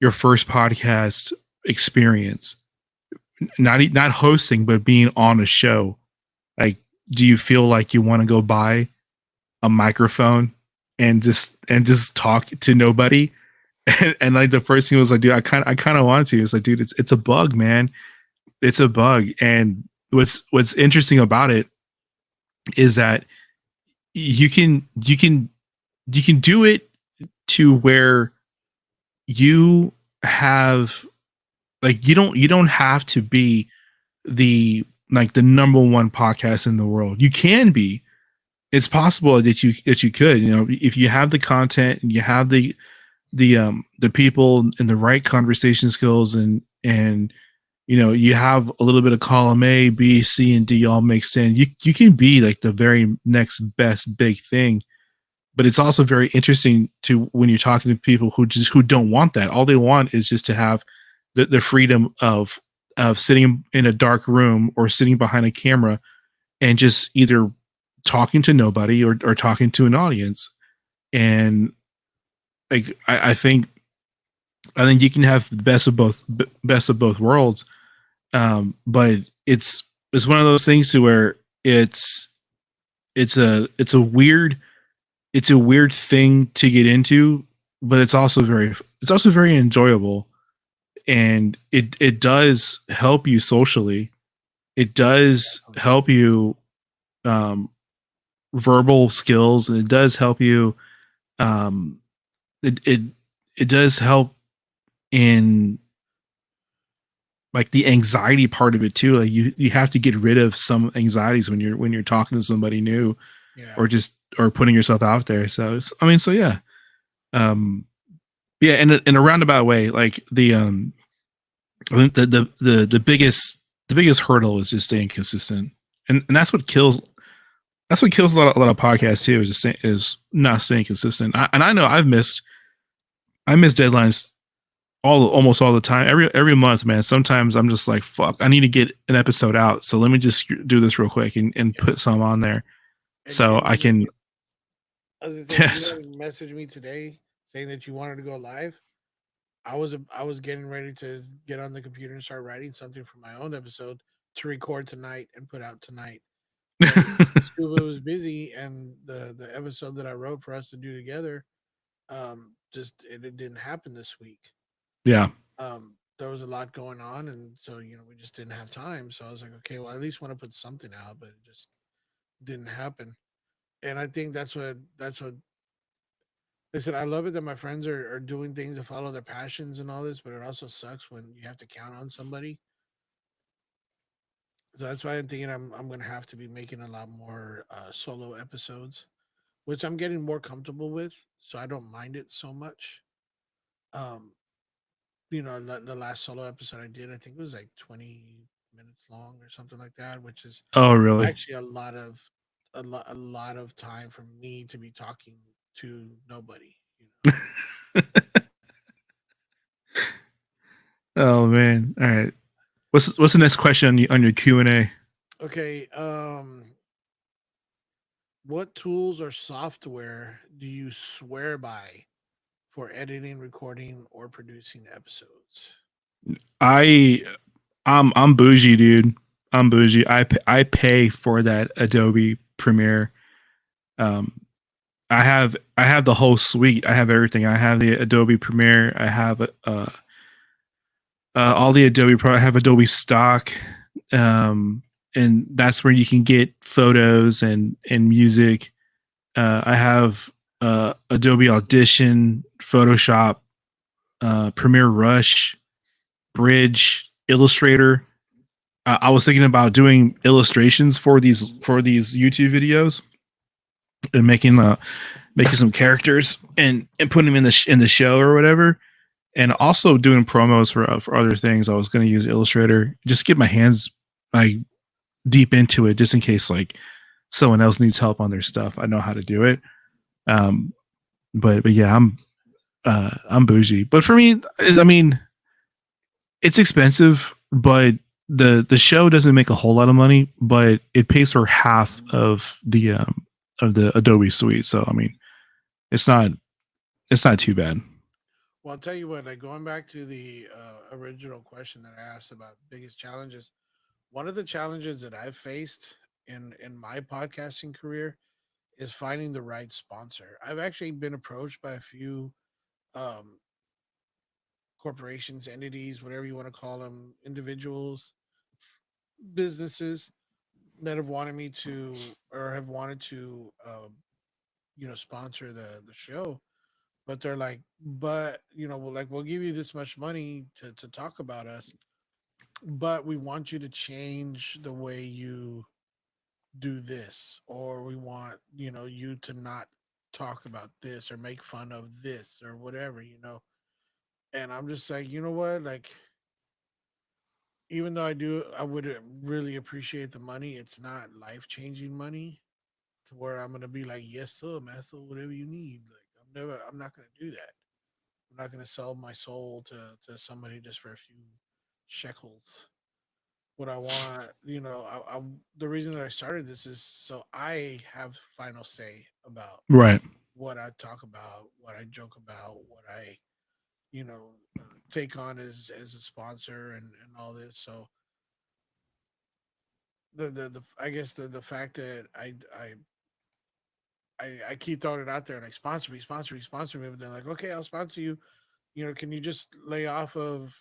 podcast experience, not hosting, but being on a show, like, do you feel like you want to go buy a microphone and just talk to nobody? And like the first thing was like, dude, I kind of want to. It's like, dude, it's a bug, man. It's a bug. And what's interesting about it is that you can do it to where you have, like, you don't have to be the number one podcast in the world. You can be. It's possible that you could, if you have the content and you have the people and the right conversation skills, and you have a little bit of column A, B, C, and D all mixed in. You can be like the very next best big thing. But it's also very interesting to when you're talking to people who don't want that. All they want is just to have the freedom of sitting in a dark room or sitting behind a camera and just either talking to nobody or talking to an audience. And like I think you can have the best of both worlds. But it's one of those things to where it's a weird thing to get into, but it's also very enjoyable, and it does help you socially. It does help you, um, verbal skills, and it does help you. Um, it does help in like the anxiety part of it too. Like you have to get rid of some anxieties when you're talking to somebody new, Yeah. or putting yourself out there. So I mean, so yeah, um, yeah. In a roundabout way, like I think the biggest hurdle is just staying consistent, and that's what kills a lot of podcasts too. Is is not staying consistent. And I know I miss deadlines almost all the time. Every month, man. Sometimes I'm just like, fuck, I need to get an episode out. So let me just do this real quick and Yeah. put some on there And so I can. as I say, when you Yes. had messaged me today saying that you wanted to go live, I was getting ready to get on the computer and start writing something for my own episode to record tonight and put out tonight. But Scuba was busy, and the episode that I wrote for us to do together, just it didn't happen this week. Yeah. There was a lot going on, and so we just didn't have time. So I was like, okay, well, I at least want to put something out, but it just didn't happen. And I think that's what listen, I love it that my friends are doing things to follow their passions and all this, but it also sucks when you have to count on somebody. So that's why I'm thinking I'm gonna have to be making a lot more solo episodes, which I'm getting more comfortable with, so I don't mind it so much. Um, the last solo episode I did, I think it was like 20 minutes long or something like that, which is Oh, really? actually a lot of time for me to be talking to nobody. Oh man. All right. What's the next question on your Q&A? Okay, what tools or software do you swear by for editing, recording, or producing episodes? I I'm bougie, dude. I'm bougie. I pay for that Adobe Premiere. Um, I have the whole suite. I have everything. I have the Adobe Premiere. I have all the Adobe Pro. I have Adobe Stock, and that's where you can get photos and music. I have Adobe Audition, Photoshop, Premiere Rush, Bridge, Illustrator. I was thinking about doing illustrations for these YouTube videos and making some characters and putting them in the show or whatever, and also doing promos for other things. I was going to use Illustrator, just get my hands like deep into it, just in case like someone else needs help on their stuff. I know how to do it. But yeah, I'm bougie. But for me, I mean, it's expensive, but the show doesn't make a whole lot of money, but it pays for half of the Adobe suite. So I mean, it's not too bad. Well, I'll tell you what, like going back to the original question that I asked about biggest challenges, one of the challenges that I've faced in my podcasting career is finding the right sponsor. I've actually been approached by a few um, corporations, entities, whatever you want to call them, individuals, businesses that have wanted me to or have wanted to sponsor the show, but they're like, but we'll give you this much money to talk about us, but we want you to change the way you do this, or we want you to not talk about this or make fun of this or whatever. And I'm just like, you know what, like, even though I would really appreciate the money, it's not life changing money to where I'm gonna be like, yes sir, master, whatever you need. Like, I'm not gonna do that. I'm not gonna sell my soul to somebody just for a few shekels. What I want, the reason that I started this is so I have final say about Right. what I talk about, what I joke about, what I, you know, take on as a sponsor and all this. So the I guess the fact that I keep throwing it out there like sponsor me, but they're like, okay, I'll sponsor you. Can you just lay off of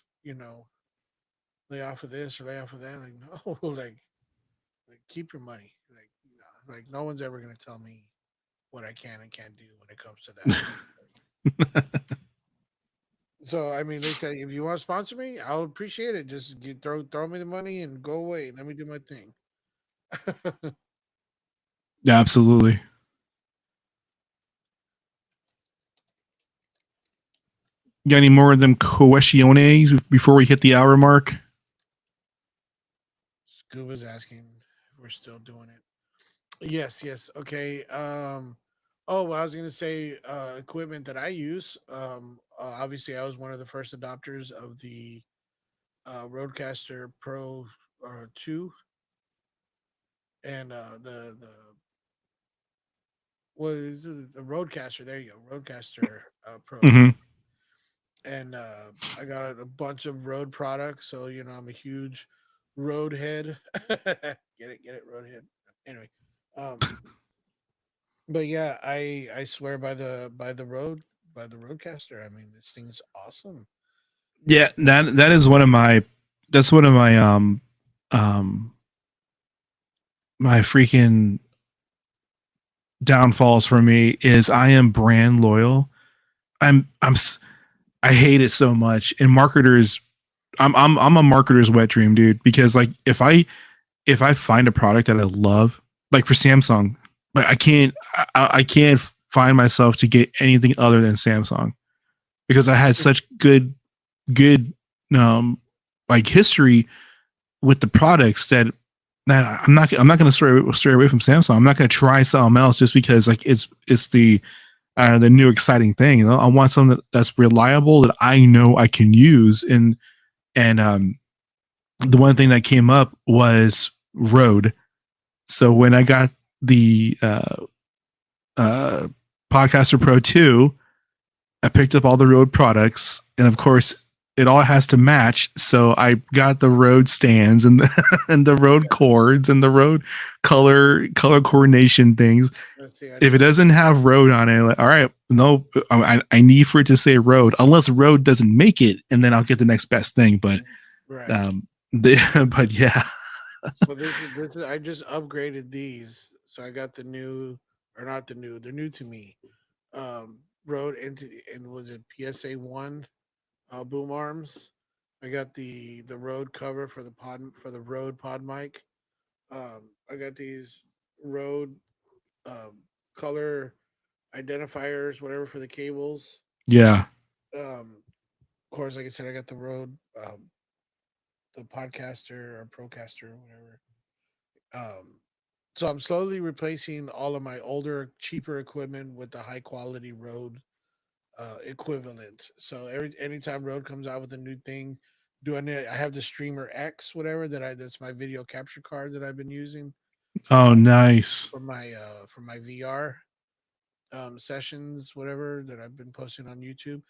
this or lay off of that? Like, no, like keep your money. Like no one's ever gonna tell me what I can and can't do when it comes to that. So I mean, they say if you want to sponsor me, I'll appreciate it. Just throw me the money and go away. Let me do my thing. Yeah, absolutely. Got any more of them questiones before we hit the hour mark? Scuba's asking if we're still doing it. Yes, yes. Okay. Oh, well, I was gonna say equipment that I use. Obviously, I was one of the first adopters of the Rodecaster Pro 2, and the what is it? The Rodecaster. There you go, Rodecaster Pro. Mm-hmm. And I got a bunch of Rode products, so I'm a huge Rode head. Get it, Rode head. Anyway, um, but yeah, I swear by the Rodecaster. I mean, this thing's awesome. Yeah, that is one of my um my freaking downfalls for me is I am brand loyal. I hate it so much. And marketers, I'm a marketer's wet dream, dude. Because like if I find a product that I love, like for Samsung, like I can't find myself to get anything other than Samsung because I had such good like history with the products that I'm not going to stray away from Samsung. I'm not going to try something else just because like it's the new exciting thing. I want something that's reliable that I know I can use. And the one thing that came up was Rode. So when I got the Podcaster Pro 2, I picked up all the Rode products, and of course, it all has to match. So I got the Rode stands and and the Rode cords and the Rode color coordination things. Let's see. If it doesn't have Rode on it, like, all right, no, I need for it to say Rode, unless Rode doesn't make it, and then I'll get the next best thing. But right. but yeah. So this is I just upgraded these. So I got the new, or not the new, they're new to me. Rode and was it PSA 1 boom arms. I got the Rode cover for the Rode pod mic. I got these Rode color identifiers, whatever, for the cables. Yeah. Of course, like I said, I got the Rode, the podcaster or procaster or whatever. So I'm slowly replacing all of my older, cheaper equipment with the high quality Rode equivalent. So anytime Rode comes out with a new thing, I have the Streamer X, whatever, that's my video capture card that I've been using Oh, nice. for my VR sessions, whatever, that I've been posting on YouTube.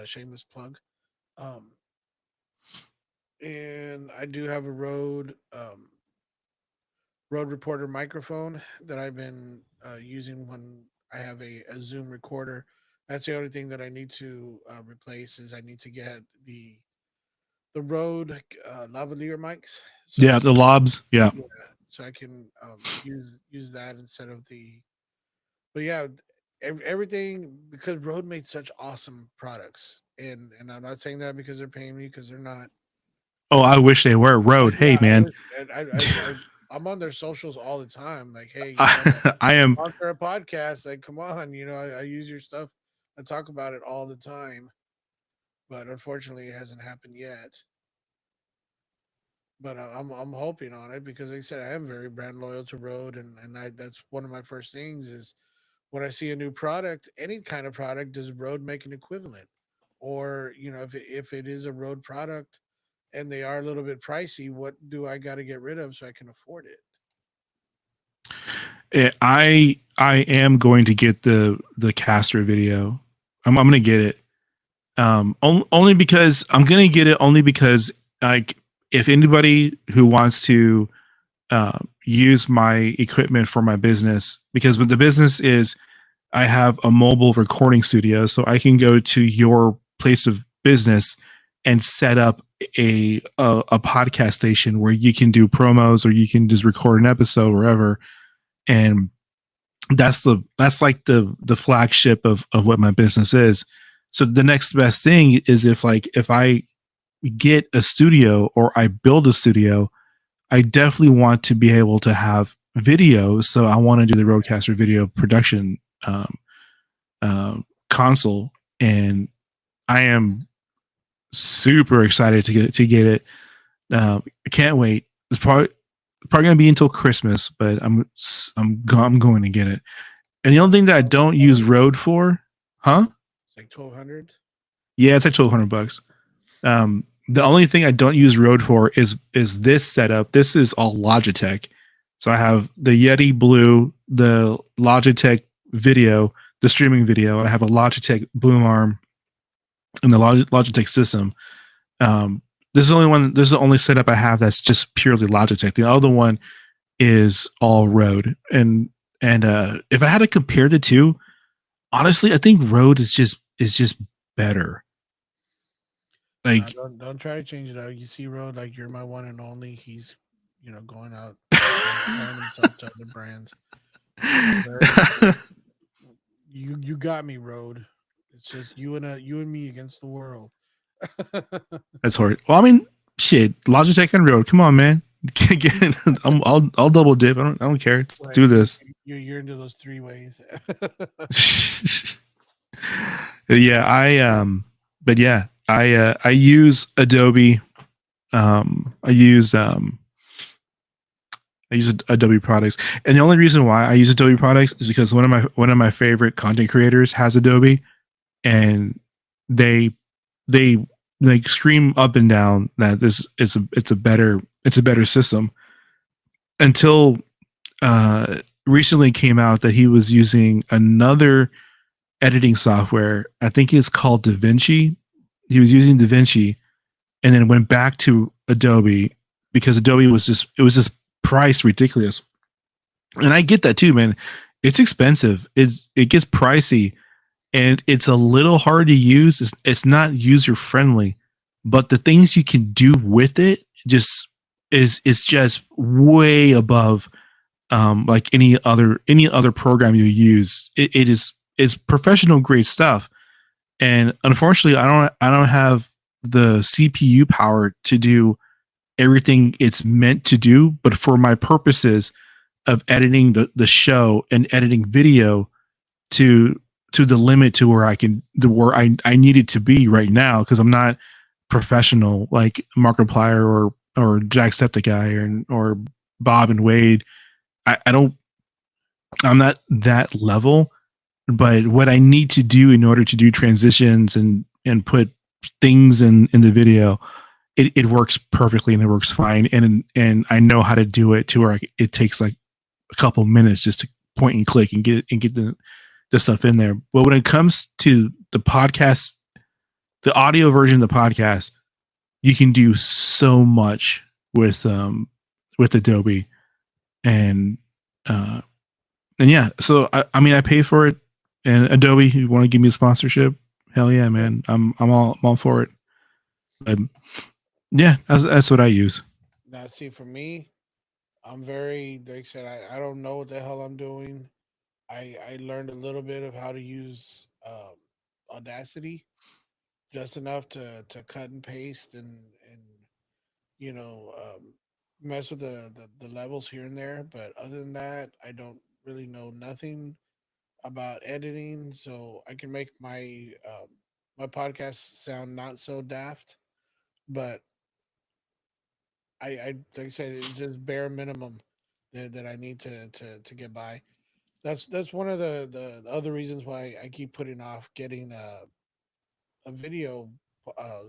Shameless plug. Um, and I do have a Rode Reporter microphone that I've been using when I have a Zoom recorder. That's the only thing that I need to replace. Is I need to get the Rode lavalier mics. So Yeah, the lobs. Yeah. so I can use that instead of the. But yeah, everything, because Rode made such awesome products, and I'm not saying that because they're paying me, because they're not. Oh, I wish they were Rode. Hey, Yeah, man. I'm on their socials all the time. Like, hey, I am. sponsor a podcast. Like, come on, I use your stuff. I talk about it all the time, but unfortunately, it hasn't happened yet. But I'm hoping on it, because, like I said, I am very brand loyal to Rode, and that's one of my first things is when I see a new product, any kind of product, does Rode make an equivalent? Or, if it is a Rode product and they are a little bit pricey, what do I got to get rid of so I can afford it? I am going to get the caster video. I'm going to get it. Only because I'm going to get it only because, like, if anybody who wants to use my equipment for my business, because what the business is, I have a mobile recording studio, so I can go to your place of business and set up a podcast station where you can do promos, or you can just record an episode wherever. And that's like the flagship of what my business is. So the next best thing is if I get a studio or I build a studio, I definitely want to be able to have video. So I want to do the Rodecaster video production console, and I am super excited to get it. I can't wait. It's probably gonna be until Christmas, but I'm going to get it. And the only thing that I don't use Rode for, huh? It's like 1,200. Yeah, it's like $1,200. The only thing I don't use Rode for is this setup. This is all Logitech. So I have the Yeti Blue, the Logitech video, the streaming video, and I have a Logitech boom arm and the Logitech system. This is the only one. This is the only setup I have that's just purely Logitech. The other one is all Rode. And if I had to compare the two, honestly, I think Rode is just better. Like, don't try to change it out. You see Rode, like, you're my one and only. He's going out himself to other brands. You got me, Rode. It's just you and me against the world. That's hard. Well, I mean, shit, Logitech and Rode. Come on, man. I'll double dip. I don't care. Let's do this. You're into those three ways. Yeah, but yeah, I use Adobe. I use Adobe products, and the only reason why I use Adobe products is because one of my favorite content creators has Adobe, and they like scream up and down that it's a better system. Until recently came out that he was using another editing software. I think it's called DaVinci, he was using DaVinci, and then went back to Adobe because Adobe was just priced ridiculous. And I get that too, man. It's expensive. It gets pricey, and it's a little hard to use. It's not user friendly, but the things you can do with it just is just way above like any other program you use. It is professional grade stuff, and unfortunately, I don't have the CPU power to do everything it's meant to do. But for my purposes of editing the show and editing video to the limit to where where I need it to be right now, because I'm not professional like Markiplier or Jacksepticeye or Bob and Wade. I don't, I'm not that level, but what I need to do in order to do transitions and put things in the video, it works perfectly and it works fine, and I know how to do it to where it takes like a couple minutes just to point and click and get the stuff in there. But when it comes to the podcast, the audio version of the podcast, you can do so much with Adobe, and yeah. So I mean, I pay for it, and Adobe, you want to give me a sponsorship? Hell yeah, man! I'm all for it. But yeah, that's what I use. Now, see, for me, I'm very, like I said, I don't know what the hell I'm doing. I learned a little bit of how to use Audacity, just enough to cut and paste and you know mess with the levels here and there. But other than that, I don't really know nothing about editing, so I can make my podcast sound not so daft. But I like I said, it's just bare minimum that I need to get by. That's one of the other reasons why I keep putting off getting a video uh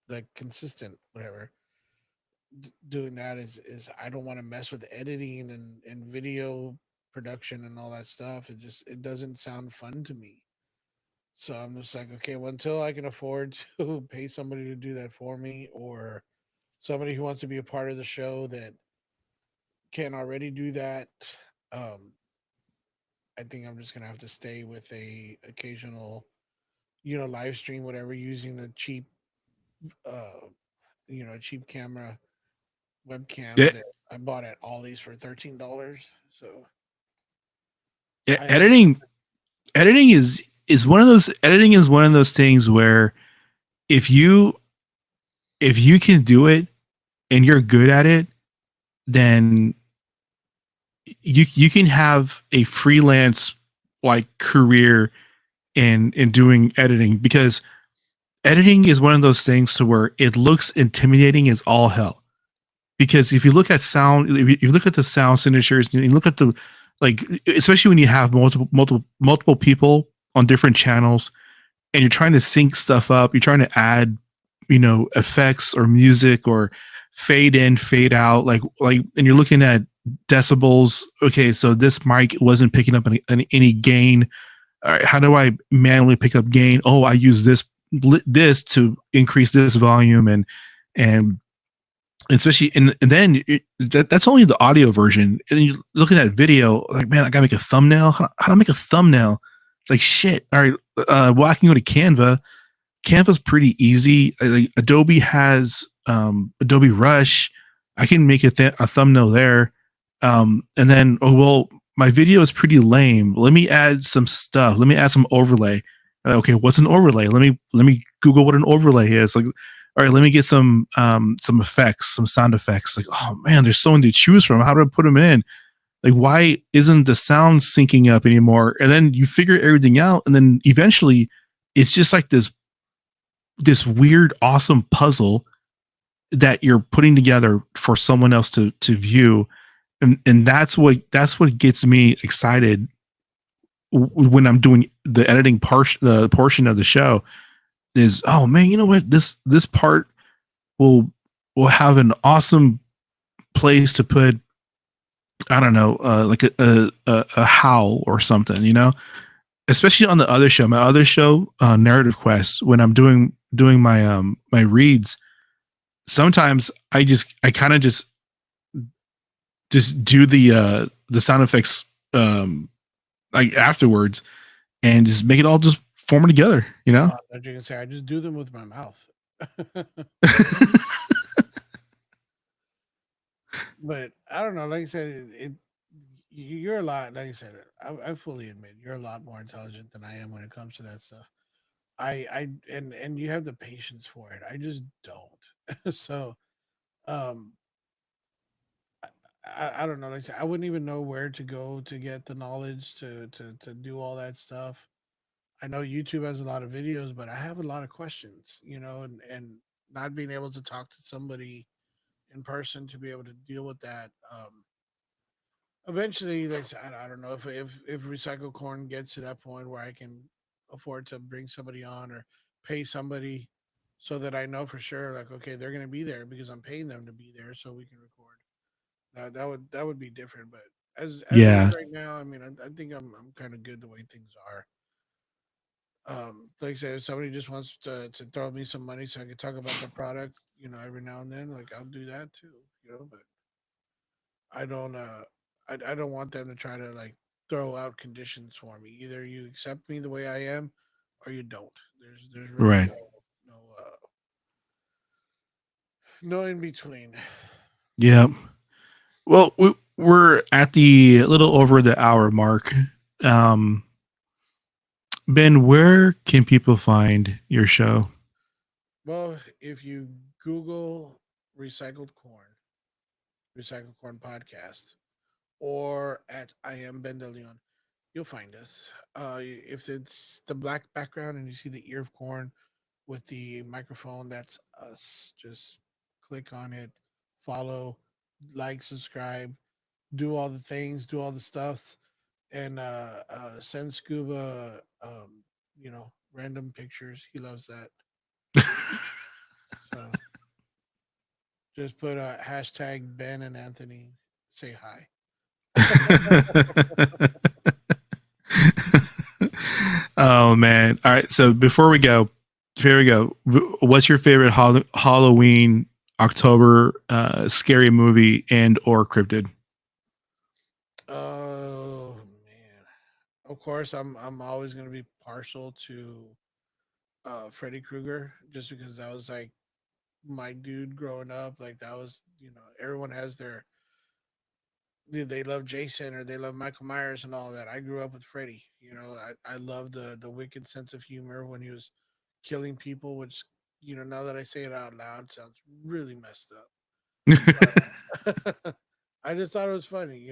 like consistent whatever. Doing that is I don't want to mess with editing and video production and all that stuff. It doesn't sound fun to me. So I'm just like, okay, well, until I can afford to pay somebody to do that for me, or somebody who wants to be a part of the show that can already do that, um, I think I'm just gonna have to stay with a occasional, live stream, whatever, using a cheap, uh, cheap camera webcam Yeah, that I bought at Ollie's for $13. So yeah, I have editing is one of those editing is one of those things where if you can do it and you're good at it, then you can have a freelance like career in doing editing, because editing is one of those things to where it looks intimidating as all hell. Because if you look at sound, if you look at the sound signatures, and you look at the, like, especially when you have multiple people on different channels, and you're trying to sync stuff up, you're trying to add, effects or music or fade in, fade out, and you're looking at decibels. Okay, so this mic wasn't picking up any gain. All right, how do I manually pick up gain? Oh, I use this to increase this volume, and especially and then that's only the audio version. And then you looking at video, like, man, I gotta make a thumbnail. How do I make a thumbnail? It's like, shit. All right, well, I can go to Canva. Canva's pretty easy. Like, Adobe has Adobe Rush. I can make a thumbnail there. And then, oh well, my video is pretty lame. Let me add some stuff. Let me add some overlay. Okay, what's an overlay? Let me Google what an overlay is. Like, all right, let me get some effects, some sound effects. Like, oh man, there's so many to choose from. How do I put them in? Like, why isn't the sound syncing up anymore? And then you figure everything out, and then eventually, it's just like this weird, awesome puzzle that you're putting together for someone else to view, and that's what gets me excited when I'm doing the editing the portion of the show. Is, oh man, you know what, this part will have an awesome place to put, I don't know, like a howl or something, especially on the other show, my other show, Narrative Quest, when I'm doing doing my reads, sometimes I kind of just do the sound effects like afterwards and just make it all just form together, you know? As you can say, I just do them with my mouth. But I don't know. Like I said, you're a lot. Like I said, I fully admit you're a lot more intelligent than I am when it comes to that stuff. And you have the patience for it. I just don't. So, um, I don't know. Like I said, I wouldn't even know where to go to get the knowledge to do all that stuff. I know YouTube has a lot of videos, but I have a lot of questions, and not being able to talk to somebody in person to be able to deal with that. Eventually, like I don't know if recycled corn gets to that point where I can afford to bring somebody on or pay somebody so that I know for sure, like, okay, they're going to be there because I'm paying them to be there so we can record. That would be different, but as it is Yeah. right now, I mean, I think I'm kind of good the way things are. Like I said, if somebody just wants to throw me some money so I can talk about the product, every now and then, like I'll do that too, but I don't I don't want them to try to like throw out conditions for me. Either you accept me the way I am or you don't. There's really Right. no in between. Yeah. Well, we're at the little over the hour mark. Um, Ben, where can people find your show? Well, if you Google recycled corn podcast, or at I am Ben De Leon, you'll find us. If it's the black background and you see the ear of corn with the microphone, that's us. Just click on it, follow, like, subscribe, do all the things, do all the stuffs, and send Scuba, random pictures. He loves that. So just put a hashtag Ben and Anthony say hi. Oh man! All right. So before we go, what's your favorite Halloween October scary movie and or cryptid? Oh man! Of course, I'm always gonna be partial to Freddy Krueger, just because that was like my dude growing up. Like that was, everyone has their they love Jason or they love Michael Myers and all that. I grew up with Freddy. I love the wicked sense of humor when he was killing people, which now that I say it out loud sounds really messed up. But I just thought it was funny.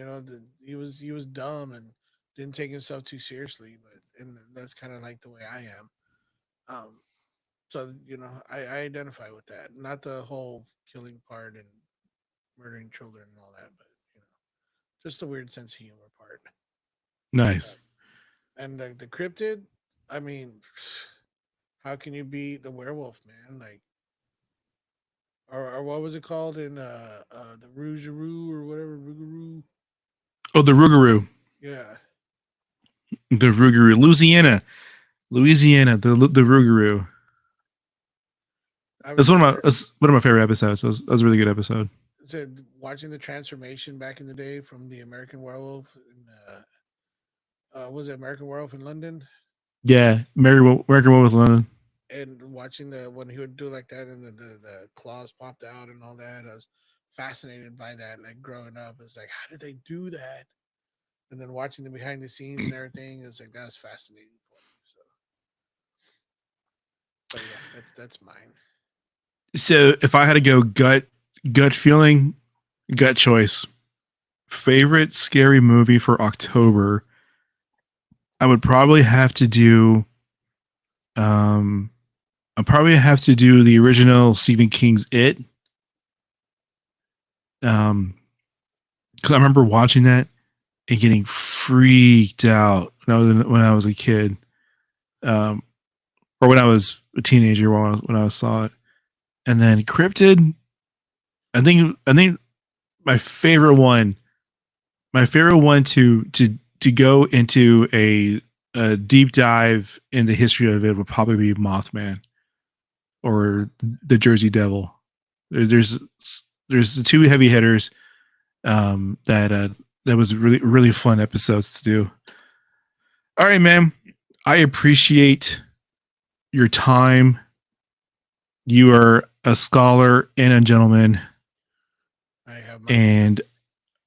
He was dumb and didn't take himself too seriously, and that's kind of like the way I am. Um, so I identify with that, not the whole killing part and murdering children and all that, but just the weird sense of humor part. Nice. And the cryptid, I mean, how can you beat the werewolf, man? Like, or what was it called in the Rougarou or whatever Rougarou? Oh, the Rougarou. Yeah, The Rougarou, Louisiana, the Rougarou. I That's remember. that's one of my favorite episodes. That was a really good episode. Said watching the transformation back in the day from the American Werewolf in was it American Werewolf in London, Yeah, American Woman with London. and watching the when he would do like that and the claws popped out and all that. I was fascinated by that. Like growing up, it's like how did they do that? And then watching the behind the scenes and everything, it's like that's fascinating for me. So, but yeah, that's mine. So if I had to go gut feeling, gut choice, favorite scary movie for October, I would probably have to do um I'll probably have to do the original Stephen King's It. Because I remember watching that and getting freaked out when I was a kid, um, or when I was a teenager when I saw it. And then Cryptid, I think my favorite one, to go into a deep dive in the history of it would probably be Mothman. or the Jersey Devil. There's the two heavy hitters that was really fun episodes to do. All right, man. I appreciate your time. You are a scholar and a gentleman. I have and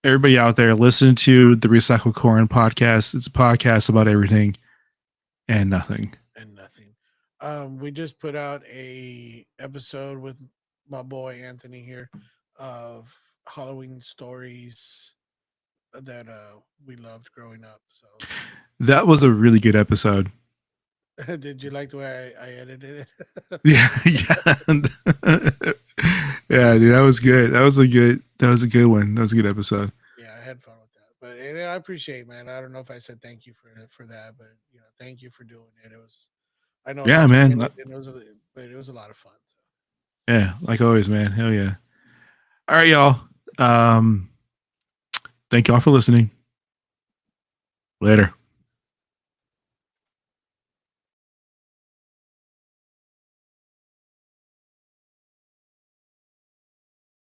everybody out there, listen to the Recycle Corn podcast. It's a podcast about everything and nothing. We just put out a episode with my boy Anthony here of Halloween stories that we loved growing up. So that was a really good episode. Did you like the way I edited it? Yeah. Yeah, dude, that was good. That was a good one. That was a good episode. Yeah, I had fun with that. But I appreciate, man. I don't know if I said thank you for that, but thank you for doing it. It was, I know. Yeah, man. It was a lot of fun. So. Yeah, like always, man. Hell yeah. All right, y'all. Thank y'all for listening. Later.